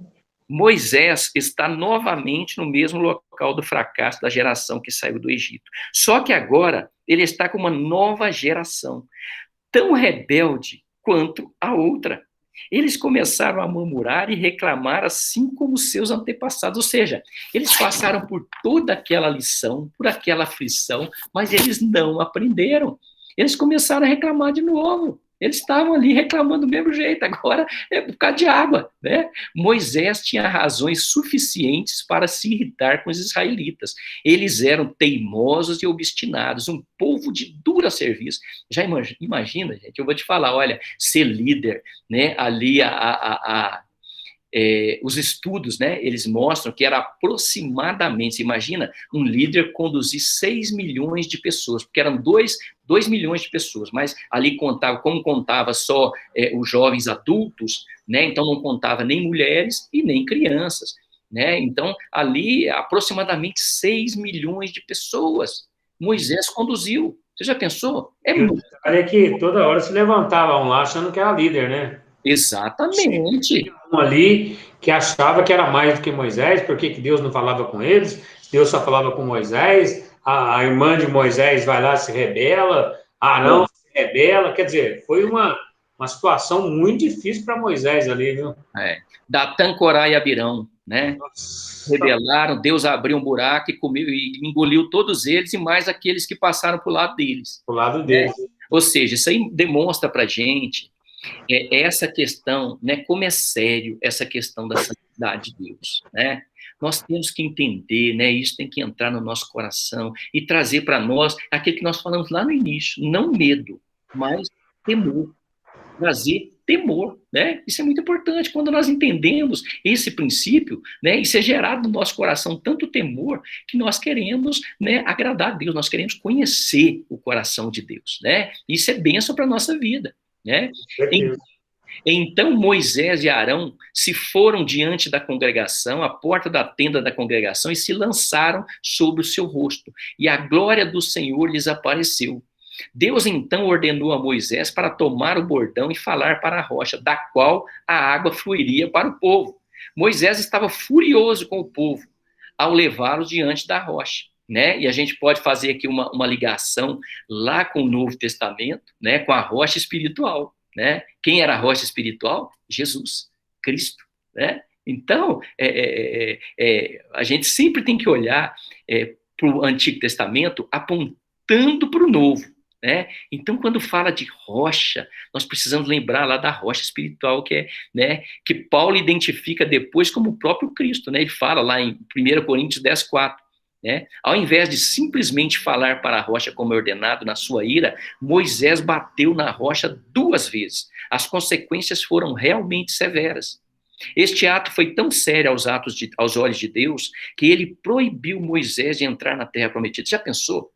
Moisés está novamente no mesmo local do fracasso da geração que saiu do Egito. Só que agora ele está com uma nova geração, tão rebelde quanto a outra. Eles começaram a murmurar e reclamar assim como seus antepassados, ou seja, eles passaram por toda aquela lição, por aquela aflição, mas eles não aprenderam. Eles começaram a reclamar de novo. Eles estavam ali reclamando do mesmo jeito, agora é por causa de água, né? Moisés tinha razões suficientes para se irritar com os israelitas. Eles eram teimosos e obstinados, um povo de dura serviço. Já imagina, gente, eu vou te falar, olha, ser líder, né? Ali os estudos, né, eles mostram que era aproximadamente, você imagina, um líder conduzir 6 milhões de pessoas, porque eram 2 milhões de pessoas, mas ali contava só os jovens adultos, né, então não contava nem mulheres e nem crianças, né, então ali aproximadamente 6 milhões de pessoas, Moisés conduziu, você já pensou? Olha que toda hora se levantavam lá achando que era líder, né? Exatamente. Um ali que achava que era mais do que Moisés, porque que Deus não falava com eles, Deus só falava com Moisés, a irmã de Moisés vai lá, se rebela, Arão se rebela, quer dizer, foi uma situação muito difícil para Moisés ali, viu? Datã, Corá e Abirão, né? Nossa. Rebelaram, Deus abriu um buraco e comeu e engoliu todos eles e mais aqueles que passaram para o lado deles. Para o lado deles. Ou seja, isso aí demonstra para a gente essa questão, né, como é sério essa questão da santidade de Deus, né? Nós temos que entender, né, isso tem que entrar no nosso coração e trazer para nós aquilo que nós falamos lá no início, não medo, mas temor, trazer temor, né? Isso é muito importante, quando nós entendemos esse princípio, né, isso é gerado no nosso coração tanto temor que nós queremos, né, agradar a Deus, nós queremos conhecer o coração de Deus, né? Isso é bênção para a nossa vida. Né? Então Moisés e Arão se foram diante da congregação, à porta da tenda da congregação, e se lançaram sobre o seu rosto, e a glória do Senhor lhes apareceu. Deus então ordenou a Moisés para tomar o bordão e falar para a rocha, da qual a água fluiria para o povo. Moisés estava furioso com o povo ao levá-los diante da rocha. Né? E a gente pode fazer aqui uma ligação lá com o Novo Testamento, né? Com a rocha espiritual, né? Quem era a rocha espiritual? Jesus, Cristo, né? Então, a gente sempre tem que olhar para o Antigo Testamento apontando para o Novo, né? Então, quando fala de rocha, nós precisamos lembrar lá da rocha espiritual né, que Paulo identifica depois como o próprio Cristo, né? Ele fala lá em 1 Coríntios 10:4, né? Ao invés de simplesmente falar para a rocha como é ordenado na sua ira, Moisés bateu na rocha 2 vezes. As consequências foram realmente severas. Este ato foi tão sério aos olhos de Deus que ele proibiu Moisés de entrar na terra prometida. Já pensou?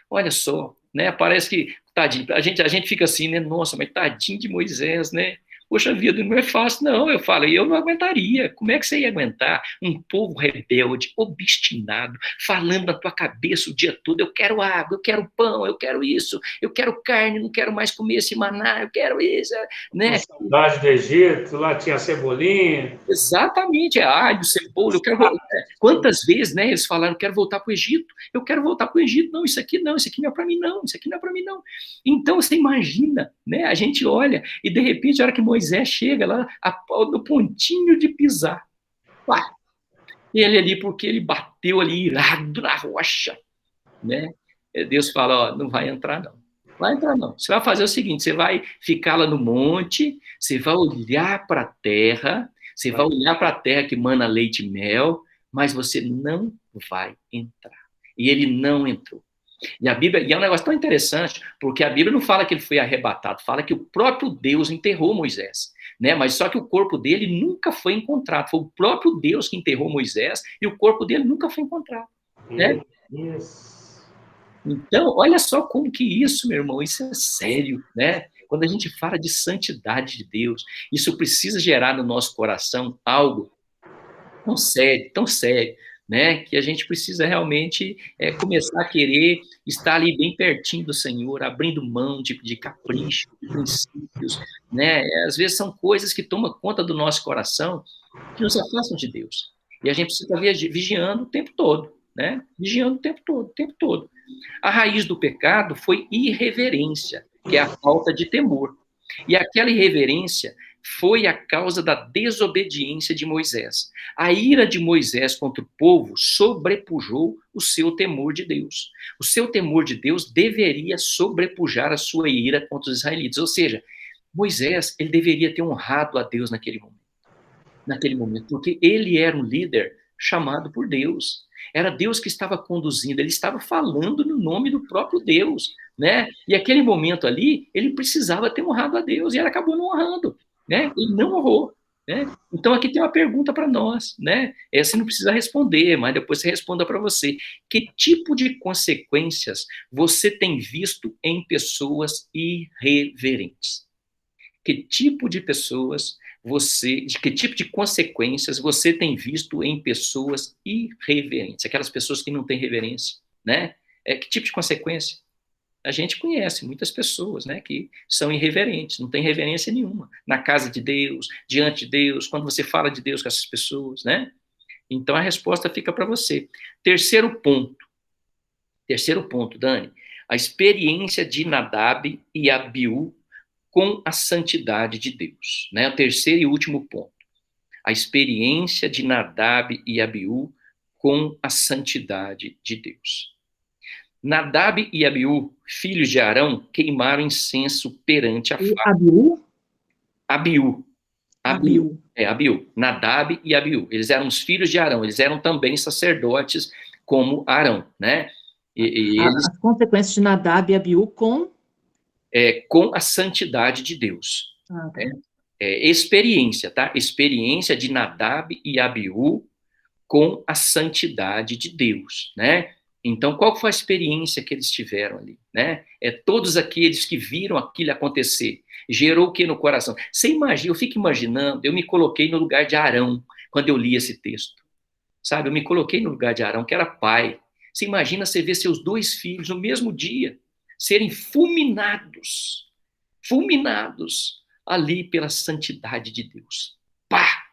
Olha só, né? Parece que, tadinho, a gente fica assim, né? Nossa, mas tadinho de Moisés, né? Poxa vida, não é fácil, não. Eu falo, eu não aguentaria. Como é que você ia aguentar um povo rebelde, obstinado, falando na tua cabeça o dia todo? Eu quero água, eu quero pão, eu quero isso, eu quero carne, não quero mais comer esse maná, eu quero isso, né? A saudade do Egito, lá tinha cebolinha. Exatamente, alho, cebola, eu quero voltar. Quantas vezes, né, eles falaram, eu quero voltar para o Egito, eu quero voltar para o Egito, não, isso aqui não é para mim não, isso aqui não é para mim não. Então, você imagina, né, a gente olha, e de repente, a hora que Moisés chega lá, no pontinho de pisar, pá, ele ali, porque ele bateu ali, irado na rocha, né, Deus fala, ó, não vai entrar não. Vai entrar não. Você vai fazer o seguinte, você vai ficar lá no monte, você vai olhar para a terra, você vai olhar para a terra que mana leite e mel, mas você não vai entrar. E ele não entrou. E a Bíblia, e é um negócio tão interessante, porque a Bíblia não fala que ele foi arrebatado, fala que o próprio Deus enterrou Moisés, né? Mas só que o corpo dele nunca foi encontrado. Foi o próprio Deus que enterrou Moisés e o corpo dele nunca foi encontrado, né? Então, olha só como que isso, meu irmão, isso é sério, né? Quando a gente fala de santidade de Deus, isso precisa gerar no nosso coração algo tão sério, né? Que a gente precisa realmente começar a querer estar ali bem pertinho do Senhor, abrindo mão de capricho, de princípios, né? Às vezes são coisas que tomam conta do nosso coração que nos afastam de Deus. E a gente precisa estar vigiando o tempo todo, né? Vigiando o tempo todo, o tempo todo. A raiz do pecado foi irreverência, que é a falta de temor. E aquela irreverência foi a causa da desobediência de Moisés. A ira de Moisés contra o povo sobrepujou o seu temor de Deus. O seu temor de Deus deveria sobrepujar a sua ira contra os israelitas. Ou seja, Moisés, ele deveria ter honrado a Deus naquele momento, porque ele era um líder chamado por Deus. Era Deus que estava conduzindo, ele estava falando no nome do próprio Deus, né? E aquele momento ali, ele precisava ter honrado a Deus, e ele acabou não honrando, né? Ele não honrou, né? Então aqui tem uma pergunta para nós, né? Você não precisa responder, mas depois você responda para você. Que tipo de consequências você tem visto em pessoas irreverentes? Que tipo de pessoas que tipo de consequências você tem visto em pessoas irreverentes, aquelas pessoas que não têm reverência, né? Que tipo de consequência? A gente conhece muitas pessoas, né, que são irreverentes, não têm reverência nenhuma na casa de Deus, diante de Deus, quando você fala de Deus com essas pessoas, né? Então a resposta fica para você. Terceiro ponto, Dani, a experiência de Nadab e Abiú com a santidade de Deus, né? O terceiro e último ponto. A experiência de Nadab e Abiú com a santidade de Deus. Nadab e Abiú, filhos de Arão, queimaram incenso perante a face. Abiú. Nadab e Abiú. Eles eram os filhos de Arão, eles eram também sacerdotes como Arão, né? As consequências de Nadab e Abiú com a santidade de Deus. Tá. Experiência, tá? Experiência de Nadab e Abiú com a santidade de Deus, né? Então, qual foi a experiência que eles tiveram ali, né? Todos aqueles que viram aquilo acontecer, gerou o que no coração? Você imagina, eu fico imaginando, eu me coloquei no lugar de Arão, quando eu li esse texto, sabe? Eu me coloquei no lugar de Arão, que era pai. Você imagina você ver seus 2 filhos no mesmo dia, serem fulminados ali pela santidade de Deus. Pá!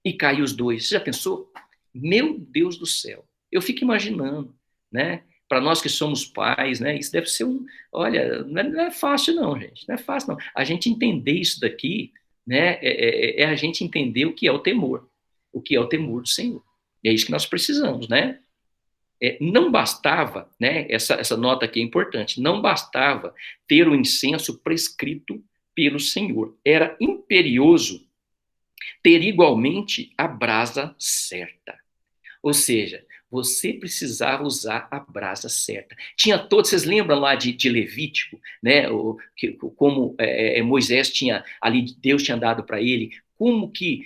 E caiu os 2. Você já pensou? Meu Deus do céu. Eu fico imaginando, né? Para nós que somos pais, né? Isso deve ser olha, não é fácil não, gente. Não é fácil não. A gente entender isso daqui, né? A gente entender o que é o temor. o que é o temor do Senhor. E é isso que nós precisamos, né? Não bastava, né? Essa nota aqui é importante, não bastava ter o incenso prescrito pelo Senhor. Era imperioso ter igualmente a brasa certa. Ou seja, você precisava usar a brasa certa. Tinha todos, vocês lembram lá de Levítico, né? Como Moisés tinha ali, Deus tinha dado para ele, como que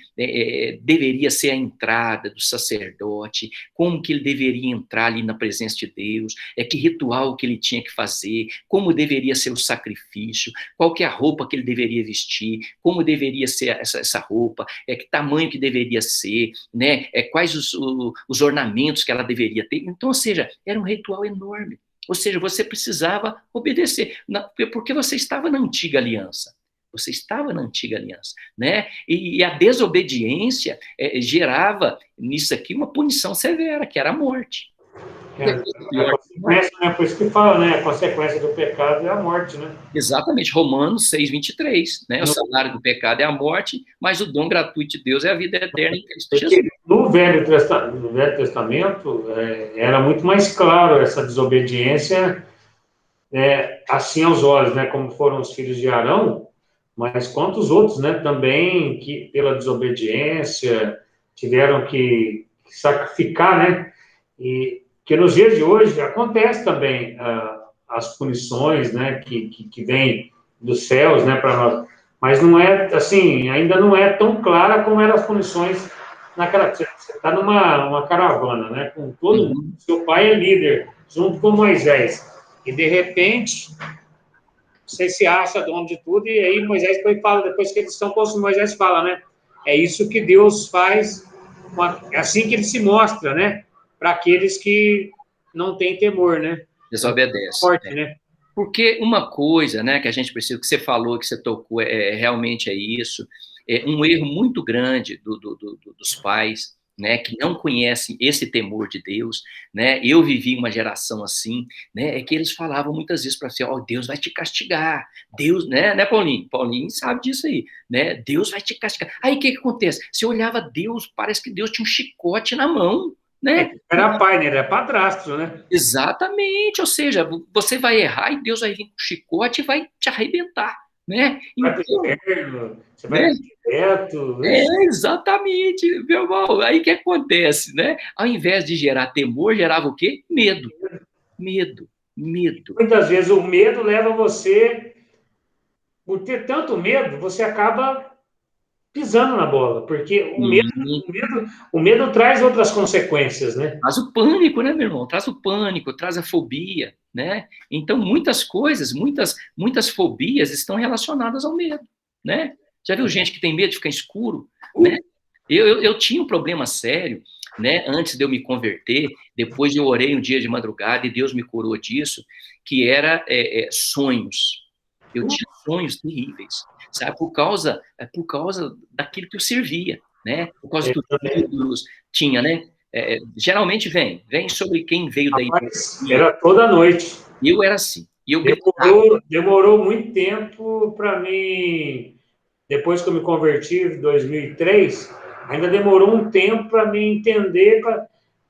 deveria ser a entrada do sacerdote, como que ele deveria entrar ali na presença de Deus, que ritual que ele tinha que fazer, como deveria ser o sacrifício, qual que é a roupa que ele deveria vestir, como deveria ser essa roupa, que tamanho que deveria ser, né? Quais os ornamentos que ela deveria ter. Então, ou seja, era um ritual enorme. Ou seja, você precisava obedecer, porque você estava na antiga aliança. Você estava na antiga aliança, né? E a desobediência gerava nisso aqui uma punição severa, que era a morte. Por isso que fala, né? A consequência do pecado é a morte, né? Exatamente, Romanos 6:23, né? O salário do pecado é a morte, mas o dom gratuito de Deus é a vida eterna em Cristo Jesus. No Velho Testamento, era muito mais claro essa desobediência, assim aos olhos, né? Como foram os filhos de Arão, mas quantos outros, né? Também que pela desobediência tiveram que sacrificar, né? E que nos dias de hoje acontece também as punições, né, que vêm dos céus, né, para nós, mas não é assim, ainda não é tão clara como eram as punições naquela. Você está numa caravana, né, com todo mundo, seu pai é líder, junto com Moisés, e de repente você se acha dono de tudo, e aí Moisés fala, depois que eles estão com Moisés fala, né, é isso que Deus faz, é assim que ele se mostra, né, para aqueles que não têm temor, né? Desobedece. Forte, né? Porque uma coisa, né, que a gente precisa, que você falou, que você tocou, realmente é isso, um erro muito grande dos pais, né, que não conhecem esse temor de Deus, né? Eu vivi uma geração assim, né, que eles falavam muitas vezes para você, Deus vai te castigar, Deus, né, Paulinho? Paulinho sabe disso aí, né? Deus vai te castigar. Aí o que acontece? Você olhava Deus, parece que Deus tinha um chicote na mão, né? Era pai, né? Era padrasto, né? Exatamente, ou seja, você vai errar e Deus vai vir com o chicote e vai te arrebentar, né? Você vai direto. Exatamente, meu irmão. Aí o que acontece, né? Ao invés de gerar temor, gerava o quê? Medo. Medo. Muitas vezes o medo leva você, por ter tanto medo, você acaba pisando na bola, porque o medo traz outras consequências, né? Traz o pânico, né, meu irmão? Traz o pânico, traz a fobia, né? Então, muitas coisas, muitas fobias estão relacionadas ao medo, né? Já viu gente que tem medo de ficar escuro, né? Eu tinha um problema sério, né? Antes de eu me converter, depois eu orei um dia de madrugada e Deus me curou disso, que era sonhos. Eu tinha sonhos terríveis, sabe? Por causa daquilo que eu servia, né? Por causa dos ídolos, tinha, né? Geralmente vem sobre quem veio daí. Era toda noite. Eu era assim. E eu demorou muito tempo para mim, depois que eu me converti em 2003, ainda demorou um tempo para me entender.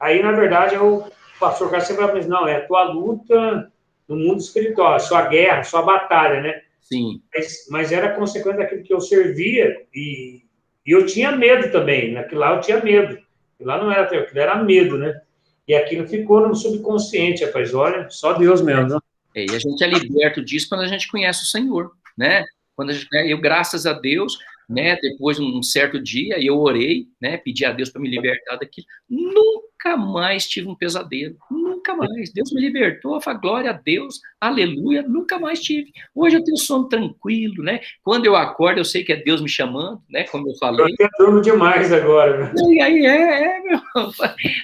Aí, na verdade, o pastor Cássio sempre falou, não, é a tua luta no mundo espiritual, a sua guerra, a sua batalha, né? Sim. Mas era consequência daquilo que eu servia e eu tinha medo também. Naquilo lá eu tinha medo. Lá não era aquilo, era medo, né? E aquilo ficou no subconsciente, rapaz. Olha, só Deus mesmo. E a gente é liberto disso quando a gente conhece o Senhor, né? Quando eu, graças a Deus, né? Depois de um certo dia, eu orei, né? Pedi a Deus para me libertar daquilo. Nunca mais tive um pesadelo. Nunca mais. Deus me libertou. Eu falo, glória a Deus, aleluia. Nunca mais tive. Hoje eu tenho sono tranquilo, né? Quando eu acordo, eu sei que é Deus me chamando, né? Como eu falei. Eu durmo demais agora. Né? E aí meu.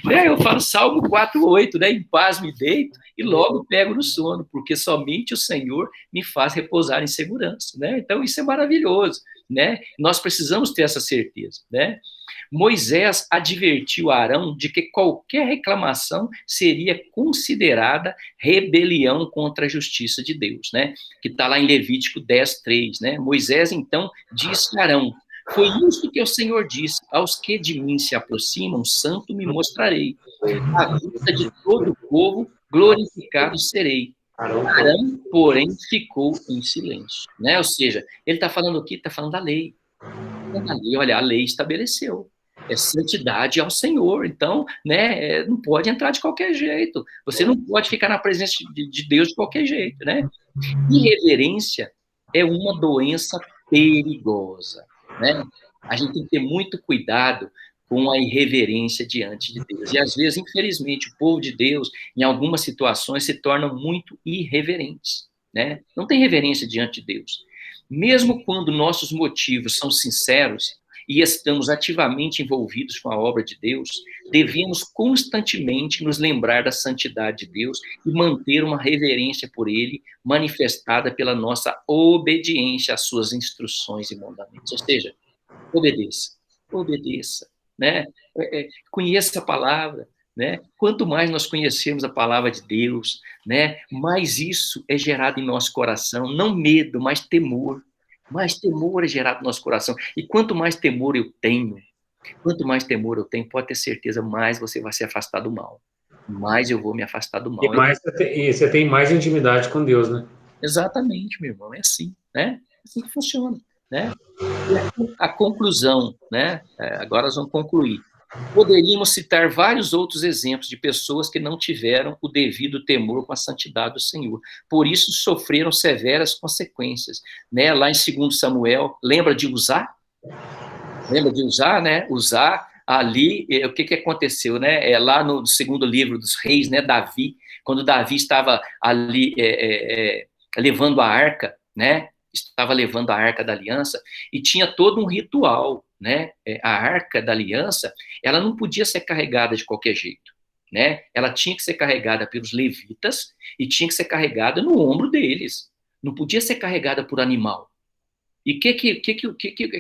Né? Eu falo Salmo 4:8, né? Em paz me deito e logo pego no sono, porque somente o Senhor me faz repousar em segurança, né? Então isso é maravilhoso, né? Nós precisamos ter essa certeza, né? Moisés advertiu Arão de que qualquer reclamação seria considerada rebelião contra a justiça de Deus, né? Que está lá em Levítico 10:3, né? Moisés, então, disse a Arão, Foi isso que o Senhor disse: aos que de mim se aproximam, santo me mostrarei. À vista de todo o povo, glorificado serei. Arão, porém, ficou em silêncio. Né? Ou seja, ele está falando aqui, está falando da lei. Olha, a lei estabeleceu. É santidade ao Senhor. Então, né, não pode entrar de qualquer jeito. Você não pode ficar na presença de Deus de qualquer jeito, né? Irreverência é uma doença perigosa, né? A gente tem que ter muito cuidado com a irreverência diante de Deus. E, às vezes, infelizmente, o povo de Deus, em algumas situações, se tornam muito irreverentes, né? Não tem reverência diante de Deus. Mesmo quando nossos motivos são sinceros e estamos ativamente envolvidos com a obra de Deus, devemos constantemente nos lembrar da santidade de Deus e manter uma reverência por Ele, manifestada pela nossa obediência às suas instruções e mandamentos. Ou seja, obedeça, né? Conheça a palavra, né? Quanto mais nós conhecermos a palavra de Deus, né, mais isso é gerado em nosso coração, não medo, mas temor. Mais temor é gerado no nosso coração. E quanto mais temor eu tenho, pode ter certeza, mais você vai se afastar do mal. Mais eu vou me afastar do mal. E você tem mais intimidade com Deus, né? Exatamente, meu irmão, é assim, né? É assim que funciona, né? A conclusão, né? Agora nós vamos concluir. Poderíamos citar vários outros exemplos de pessoas que não tiveram o devido temor com a santidade do Senhor. Por isso sofreram severas consequências, né? Lá em 2 Samuel, lembra de Uzá? Lembra de Uzá, né? Uzá, ali, o que aconteceu, né? Lá no segundo livro dos reis, né? Davi, quando Davi estava ali levando a arca, né? Estava levando a Arca da Aliança, e tinha todo um ritual, né? A Arca da Aliança, ela não podia ser carregada de qualquer jeito, né? Ela tinha que ser carregada pelos levitas e tinha que ser carregada no ombro deles. Não podia ser carregada por animal. E o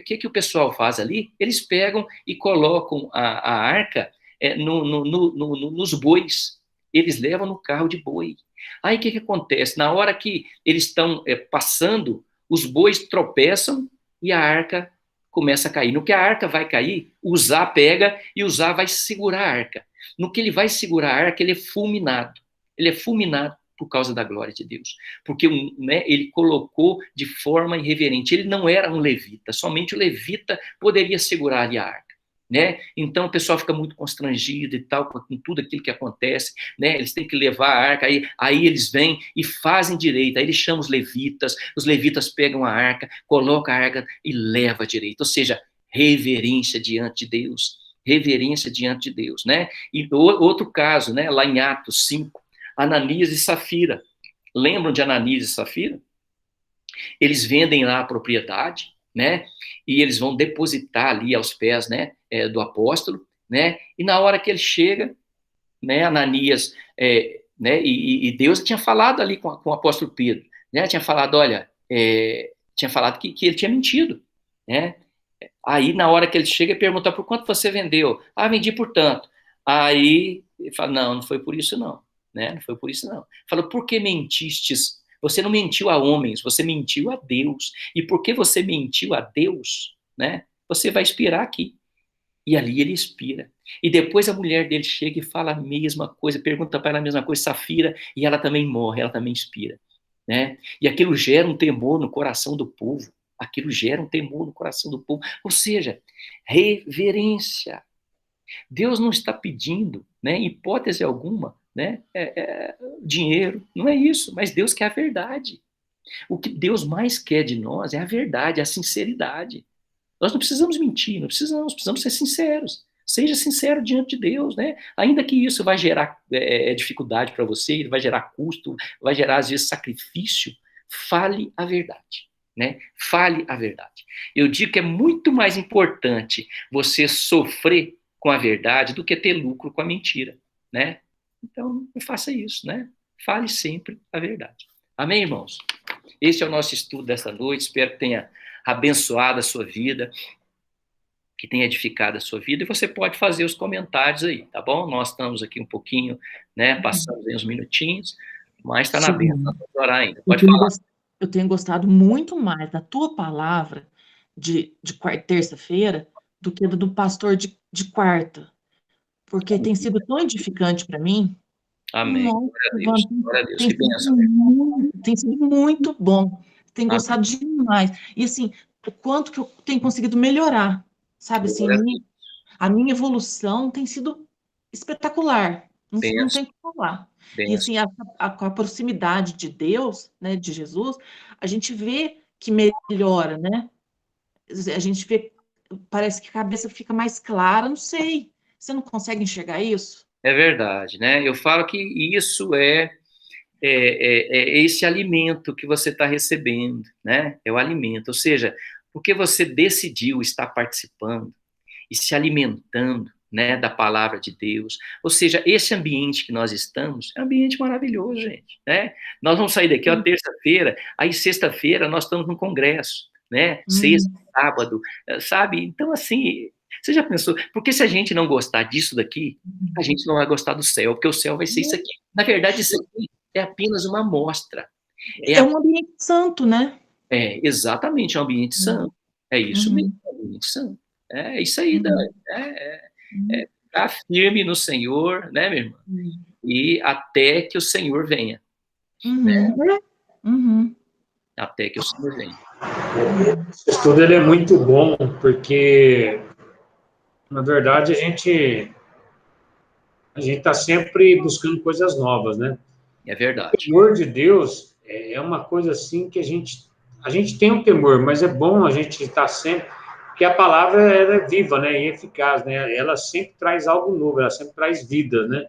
que o pessoal faz ali? Eles pegam e colocam a arca nos bois. Eles levam no carro de boi. Aí o que acontece? Na hora que eles estão passando, os bois tropeçam e a arca começa a cair. No que a arca vai cair, Uzá pega e Uzá vai segurar a arca. No que ele vai segurar a arca, ele é fulminado. Ele é fulminado por causa da glória de Deus. Porque, né, ele colocou de forma irreverente. Ele não era um levita, somente o levita poderia segurar ali a arca. Né? Então o pessoal fica muito constrangido e tal com tudo aquilo que acontece, né? Eles têm que levar a arca, aí eles vêm e fazem direito, aí eles chamam os levitas pegam a arca, colocam a arca e levam a direito, ou seja, reverência diante de Deus, né? E outro caso, né? Lá em Atos 5, Ananias e Safira, lembram de Ananias e Safira? Eles vendem lá a propriedade, né? E eles vão depositar ali aos pés, né, do apóstolo, né? E na hora que ele chega, né, Ananias, né, e Deus tinha falado ali com o apóstolo Pedro, né? Tinha falado, olha, tinha falado que ele tinha mentido, né? Aí na hora que ele chega, ele pergunta: por quanto você vendeu? Ah, vendi por tanto. Aí ele fala: não foi por isso não, né? Não foi por isso não. Falou: por que mentistes? Você não mentiu a homens, você mentiu a Deus. E porque você mentiu a Deus, né, você vai expirar aqui. E ali ele expira. E depois a mulher dele chega e fala a mesma coisa, pergunta para ela a mesma coisa, Safira, e ela também morre, ela também expira. Né? E aquilo gera um temor no coração do povo. Ou seja, reverência. Deus não está pedindo, né, em hipótese alguma, né, dinheiro, não é isso, mas Deus quer a verdade. O que Deus mais quer de nós é a verdade, a sinceridade. Nós não precisamos mentir, precisamos ser sinceros. Seja sincero diante de Deus, né? Ainda que isso vai gerar dificuldade para você, vai gerar custo, vai gerar, às vezes, sacrifício, fale a verdade, né? Fale a verdade. Eu digo que é muito mais importante você sofrer com a verdade do que ter lucro com a mentira, né? Então, faça isso, né? Fale sempre a verdade. Amém, irmãos? Esse é o nosso estudo dessa noite. Espero que tenha abençoado a sua vida, que tenha edificado a sua vida. E você pode fazer os comentários aí, tá bom? Nós estamos aqui um pouquinho, né? Passamos aí uns minutinhos, mas está na bênção para orar ainda. Pode falar. Eu tenho gostado muito mais da tua palavra terça-feira do que do pastor de quarta, porque tem sido tão edificante para mim. Amém. Nossa, Glória a Deus. Que bênção. tem sido muito bom. Tenho Amém. gostado demais. E assim, o quanto que eu tenho conseguido melhorar, sabe? Assim, a minha evolução tem sido espetacular. Não tem o que falar. E assim, com a proximidade de Deus, né, de Jesus, a gente vê que melhora, né? A gente vê, parece que a cabeça fica mais clara, não sei. Você não consegue enxergar isso? É verdade, né? Eu falo que isso é esse alimento que você está recebendo, né? É o alimento, ou seja, porque você decidiu estar participando e se alimentando, né, da palavra de Deus. Ou seja, esse ambiente que nós estamos é um ambiente maravilhoso, gente, né? Nós vamos sair daqui, ó, terça-feira, aí sexta-feira nós estamos no congresso, né? Sexta, sábado, sabe? Então, assim, você já pensou? Porque se a gente não gostar disso daqui, a gente não vai gostar do céu, porque o céu vai ser isso aqui. Na verdade, isso aqui é apenas uma amostra. É um ambiente santo, né? É, exatamente, é um ambiente santo. É isso mesmo, é um ambiente santo. É isso aí, Dani. Ficar firme no Senhor, né, meu irmão? E até que o Senhor venha. Né? Até que o Senhor venha. Esse estudo ele é muito bom, porque, na verdade, a gente está sempre buscando coisas novas, né? É verdade. O temor de Deus é uma coisa assim que a gente tem um temor, mas é bom a gente estar sempre, porque a palavra ela é viva, né, e eficaz, né? Ela sempre traz algo novo, ela sempre traz vida, né?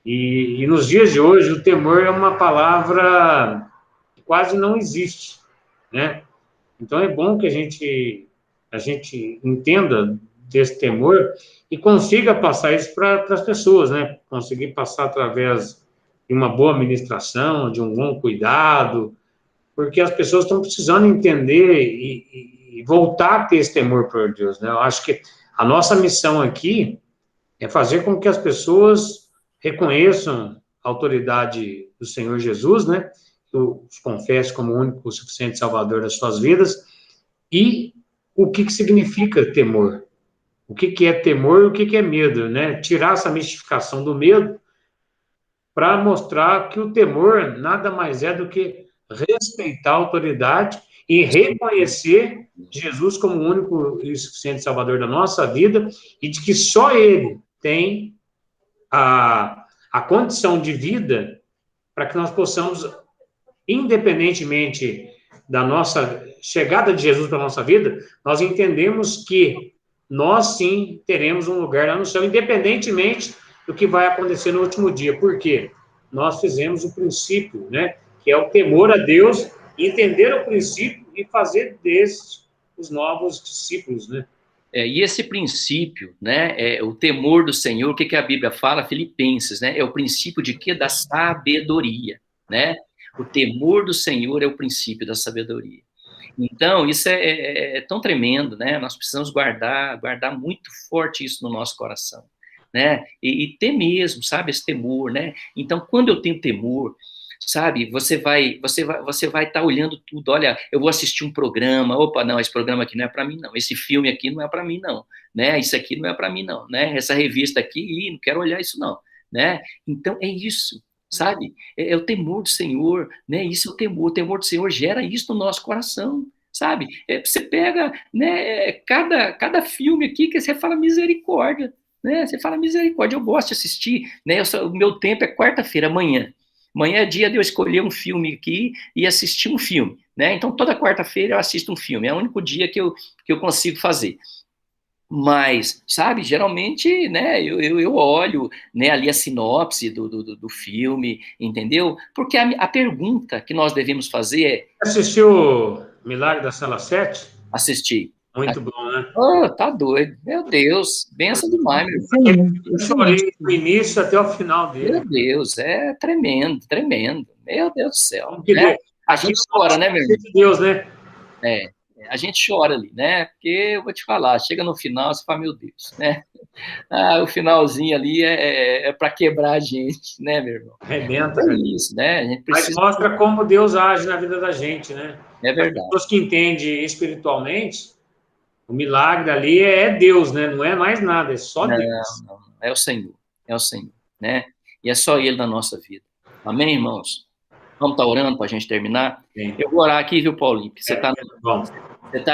E nos dias de hoje o temor é uma palavra que quase não existe, né? Então é bom que a gente entenda desse temor e consiga passar isso para as pessoas, né? Conseguir passar através de uma boa administração, de um bom cuidado, porque as pessoas estão precisando entender e voltar a ter esse temor por Deus, né? Eu acho que a nossa missão aqui é fazer com que as pessoas reconheçam a autoridade do Senhor Jesus, né? Que os confesse como o único, suficiente Salvador das suas vidas, e o que significa temor. O que é temor e o que é medo, né? Tirar essa mistificação do medo para mostrar que o temor nada mais é do que respeitar a autoridade e reconhecer Jesus como o único e suficiente Salvador da nossa vida e de que só Ele tem a condição de vida para que nós possamos, independentemente da nossa chegada de Jesus para a nossa vida, nós entendemos que nós sim teremos um lugar lá no céu, independentemente do que vai acontecer no último dia. Por quê? Nós fizemos o princípio, né? Que é o temor a Deus, entender o princípio e fazer desses os novos discípulos, né? E esse princípio, né, o temor do Senhor, o que a Bíblia fala? Filipenses, né? É o princípio de quê? Da sabedoria, né? O temor do Senhor é o princípio da sabedoria. Então, isso é tão tremendo, né? Nós precisamos guardar muito forte isso no nosso coração, né? E ter mesmo, sabe, esse temor, né? Então, quando eu tenho temor, sabe, você vai estar olhando tudo. Olha, eu vou assistir um programa. Opa, não, esse programa aqui não é para mim, não. Esse filme aqui não é para mim, não. Né? Isso aqui não é para mim, não. Né? Essa revista aqui, não quero olhar isso, não. Né? Então, é isso. Sabe? É o temor do Senhor, né? Isso é o temor do Senhor gera isso no nosso coração, sabe? Você pega, né, cada filme aqui que você fala misericórdia, né? Você fala misericórdia, eu gosto de assistir, né? O meu tempo é quarta-feira, amanhã é dia de eu escolher um filme aqui e assistir um filme, né? Então, toda quarta-feira eu assisto um filme, é o único dia que eu consigo fazer. Mas, sabe, geralmente, né, eu olho, né, ali a sinopse do filme, entendeu? Porque a pergunta que nós devemos fazer é... Assistiu Milagre da Sala 7? Assistir. Muito bom, né? Oh, tá doido. Meu Deus, benção demais, meu irmão. Eu chorei do início até o final dele. Meu Deus, é tremendo, tremendo. Meu Deus do céu. Né? A gente chora, né, meu irmão? Deus, né? A gente chora ali, né? Porque eu vou te falar, chega no final, você fala, meu Deus, né? O finalzinho ali é para quebrar a gente, né, meu irmão? Arrebenta, É isso, né? A gente precisa... Mas mostra como Deus age na vida da gente, né? É verdade. As pessoas que entendem espiritualmente, O milagre ali é Deus, né? Não é mais nada, é só Deus. Não, é o Senhor, né? E é só Ele na nossa vida. Amém, irmãos? Vamos estar orando para a gente terminar? Sim. Eu vou orar aqui, viu, Paulinho? Você está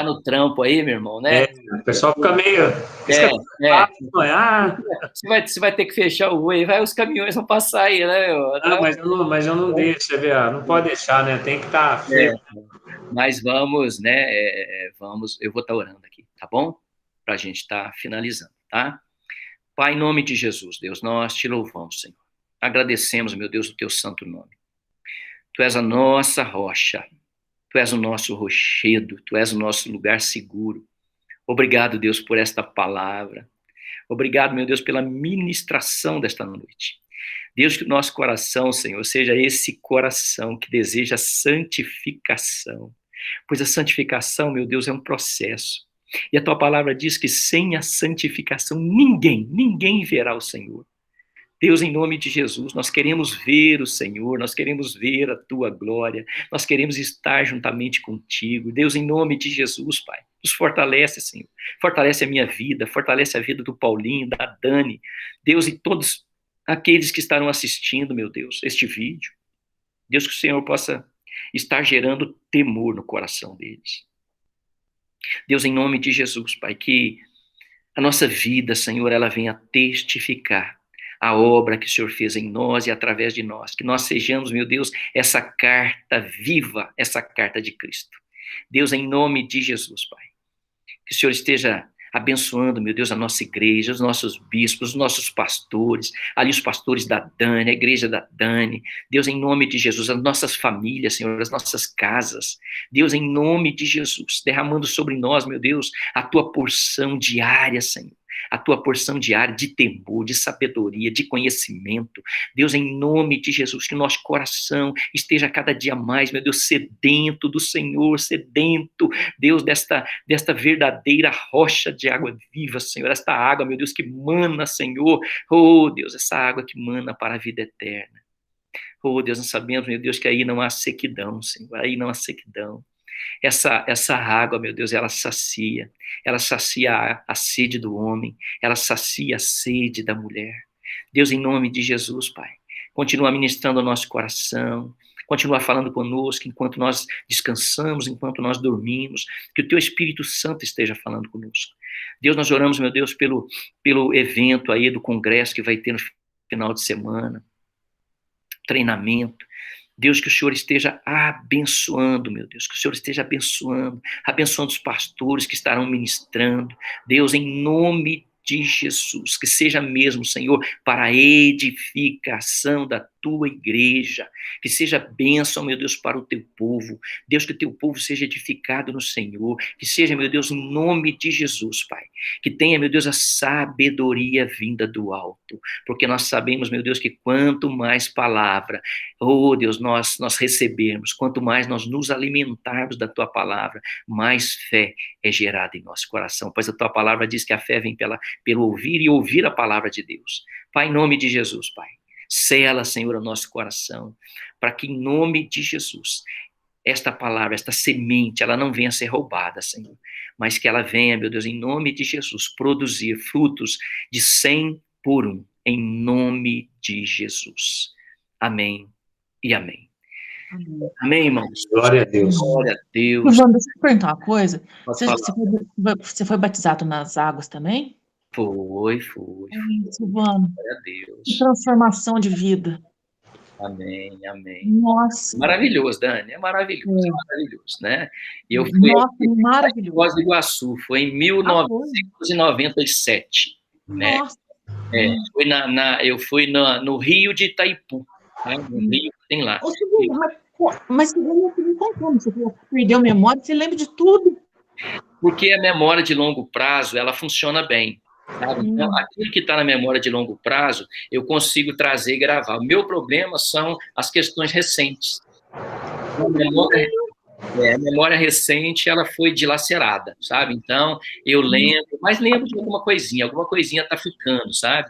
no trampo aí, meu irmão, né? O pessoal fica meio... Você vai ter que fechar o voo aí, os caminhões vão passar aí, né? Não, mas eu não deixo, você vê, não pode deixar, né? Tem que estar firme. Mas vamos, né? Eu vou estar orando aqui, tá bom? Para a gente estar finalizando, tá? Pai, em nome de Jesus, Deus, nós te louvamos, Senhor. Agradecemos, meu Deus, o teu santo nome. Tu és a nossa rocha, tu és o nosso rochedo, tu és o nosso lugar seguro. Obrigado, Deus, por esta palavra. Obrigado, meu Deus, pela ministração desta noite. Deus, que o nosso coração, Senhor, seja esse coração que deseja santificação. Pois a santificação, meu Deus, é um processo. E a tua palavra diz que sem a santificação ninguém verá o Senhor. Deus, em nome de Jesus, nós queremos ver o Senhor, nós queremos ver a tua glória, nós queremos estar juntamente contigo. Deus, em nome de Jesus, Pai, nos fortalece, Senhor. Fortalece a minha vida, fortalece a vida do Paulinho, da Dani. Deus, e todos aqueles que estarão assistindo, meu Deus, este vídeo. Deus, que o Senhor possa estar gerando temor no coração deles. Deus, em nome de Jesus, Pai, que a nossa vida, Senhor, ela venha testificar a obra que o Senhor fez em nós e através de nós. Que nós sejamos, meu Deus, essa carta viva, essa carta de Cristo. Deus, em nome de Jesus, Pai, que o Senhor esteja abençoando, meu Deus, a nossa igreja, os nossos bispos, os nossos pastores, ali os pastores da Dani, a igreja da Dani. Deus, em nome de Jesus, as nossas famílias, Senhor, as nossas casas. Deus, em nome de Jesus, derramando sobre nós, meu Deus, a tua porção diária, Senhor. A tua porção diária de temor, de sabedoria, de conhecimento. Deus, em nome de Jesus, que nosso coração esteja cada dia mais, meu Deus, sedento do Senhor, sedento, Deus, desta verdadeira rocha de água viva, Senhor, esta água, meu Deus, que mana, Senhor, oh Deus, essa água que mana para a vida eterna. Oh Deus, nós sabemos, meu Deus, que aí não há sequidão, Senhor, aí não há sequidão. Essa água, meu Deus, ela sacia a sede do homem, ela sacia a sede da mulher. Deus, em nome de Jesus, Pai, continua ministrando o nosso coração, continua falando conosco enquanto nós descansamos, enquanto nós dormimos, que o Teu Espírito Santo esteja falando conosco. Deus, nós oramos, meu Deus, pelo evento aí do congresso que vai ter no final de semana, treinamento. Deus, que o Senhor esteja abençoando, meu Deus, que o Senhor esteja abençoando os pastores que estarão ministrando. Deus, em nome de Jesus, que seja mesmo, Senhor, para a edificação da tua igreja, que seja bênção, meu Deus, para o teu povo. Deus, que o teu povo seja edificado no Senhor, que seja, meu Deus, em nome de Jesus, Pai, que tenha, meu Deus, a sabedoria vinda do alto, porque nós sabemos, meu Deus, que quanto mais palavra, oh Deus, nós recebermos, quanto mais nós nos alimentarmos da tua palavra, mais fé é gerada em nosso coração, pois a tua palavra diz que a fé vem pelo ouvir e ouvir a palavra de Deus. Pai, em nome de Jesus, Pai, sela, Senhor, o nosso coração, para que em nome de Jesus, esta palavra, esta semente, ela não venha a ser roubada, Senhor, mas que ela venha, meu Deus, em nome de Jesus, produzir frutos de 100 por 1, em nome de Jesus. Amém e amém. Amém, irmãos? Glória a Deus. Glória a Deus. João, deixa eu perguntar uma coisa. Você foi batizado nas águas também? Foi. Silvano, Glória a Deus. que transformação de vida. Amém. Nossa. Maravilhoso, Dani, é maravilhoso, né? E eu fui maravilhoso. Foz do Iguaçu, foi em 1997, né? Nossa. Eu fui no Rio de Itaipu, né? No Rio que tem lá. Mas você não tem como, você perdeu a memória, você lembra de tudo. Porque a memória de longo prazo, ela funciona bem. Sabe? Então, aquilo que está na memória de longo prazo, eu consigo trazer e gravar. O meu problema são as questões recentes. A memória recente, ela foi dilacerada, sabe? Então, eu lembro, mas lembro de alguma coisinha está ficando, sabe?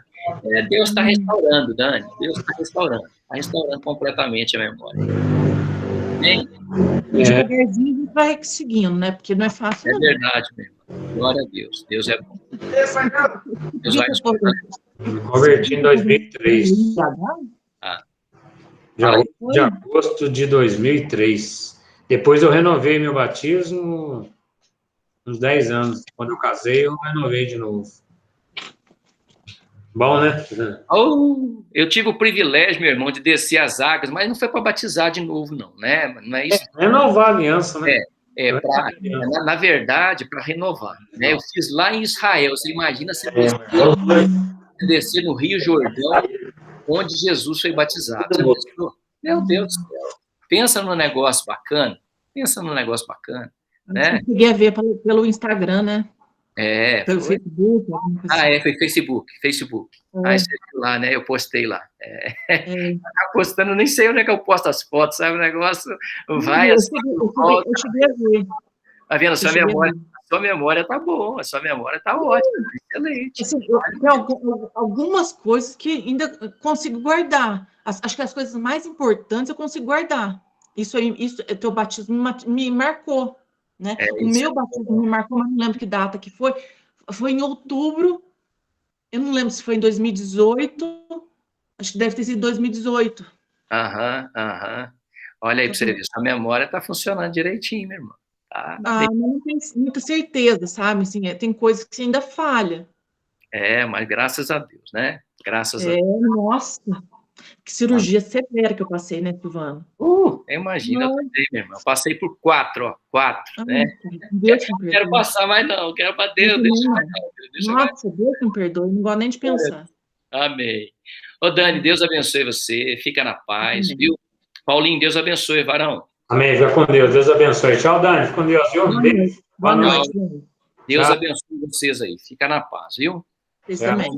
Deus está restaurando, Dani, Deus está restaurando completamente a memória. Bem, devagarzinho vai seguindo, né? Porque não é fácil. É verdade mesmo. Glória a Deus. Deus é bom. Deus vai Me converti em 2003. De agosto de 2003. Depois eu renovei meu batismo uns 10 anos. Quando eu casei, eu renovei de novo. Bom, né? Eu tive o privilégio, meu irmão, de descer as águas, mas não foi para batizar de novo, não, né? Não é isso. Renovar a aliança, né? Na verdade, para renovar. Né? Eu fiz lá em Israel. Você imagina você descer no Rio Jordão, onde Jesus foi batizado. Meu Deus do céu. Pensa num negócio bacana. Né? Eu cheguei a ver pelo Instagram, né? Pelo foi. Facebook. Foi Facebook. Aí você viu lá, né? Eu postei lá. Tá postando, nem sei onde é que eu posto as fotos, sabe? O negócio vai assim. Eu cheguei a ver. Tá vendo? Sua memória tá boa, sua memória tá ótima, excelente. Assim, tem algumas coisas que ainda consigo guardar. Acho que as coisas mais importantes eu consigo guardar. Isso teu batismo me marcou, né? O meu batismo me marcou, mas não lembro que data que foi. Foi em outubro. Eu não lembro se foi em 2018. Acho que deve ter sido 2018. Olha aí para você ver, sua memória tá funcionando direitinho, meu irmão. Tá, mas não tenho muita certeza, sabe? Assim, tem coisas que ainda falha. Mas graças a Deus, né? Graças a Deus. Nossa, que cirurgia severa que eu passei, né, Silvano? Imagina, eu também, meu irmão. Eu passei por 4, né? Deus não quero passar mais, não. Quero para Deus. Nossa, Deus me perdoe. Não gosto nem de pensar. Amém. Ô, Dani, Deus abençoe você. Fica na paz, viu? Paulinho, Deus abençoe, varão. Amém. Fica com Deus. Deus abençoe. Tchau, Dani. Fica com Deus, viu? Beijo. Boa noite. Deus abençoe vocês aí. Fica na paz, viu? Vocês também.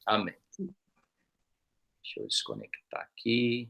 Amém. Deixa eu desconectar aqui.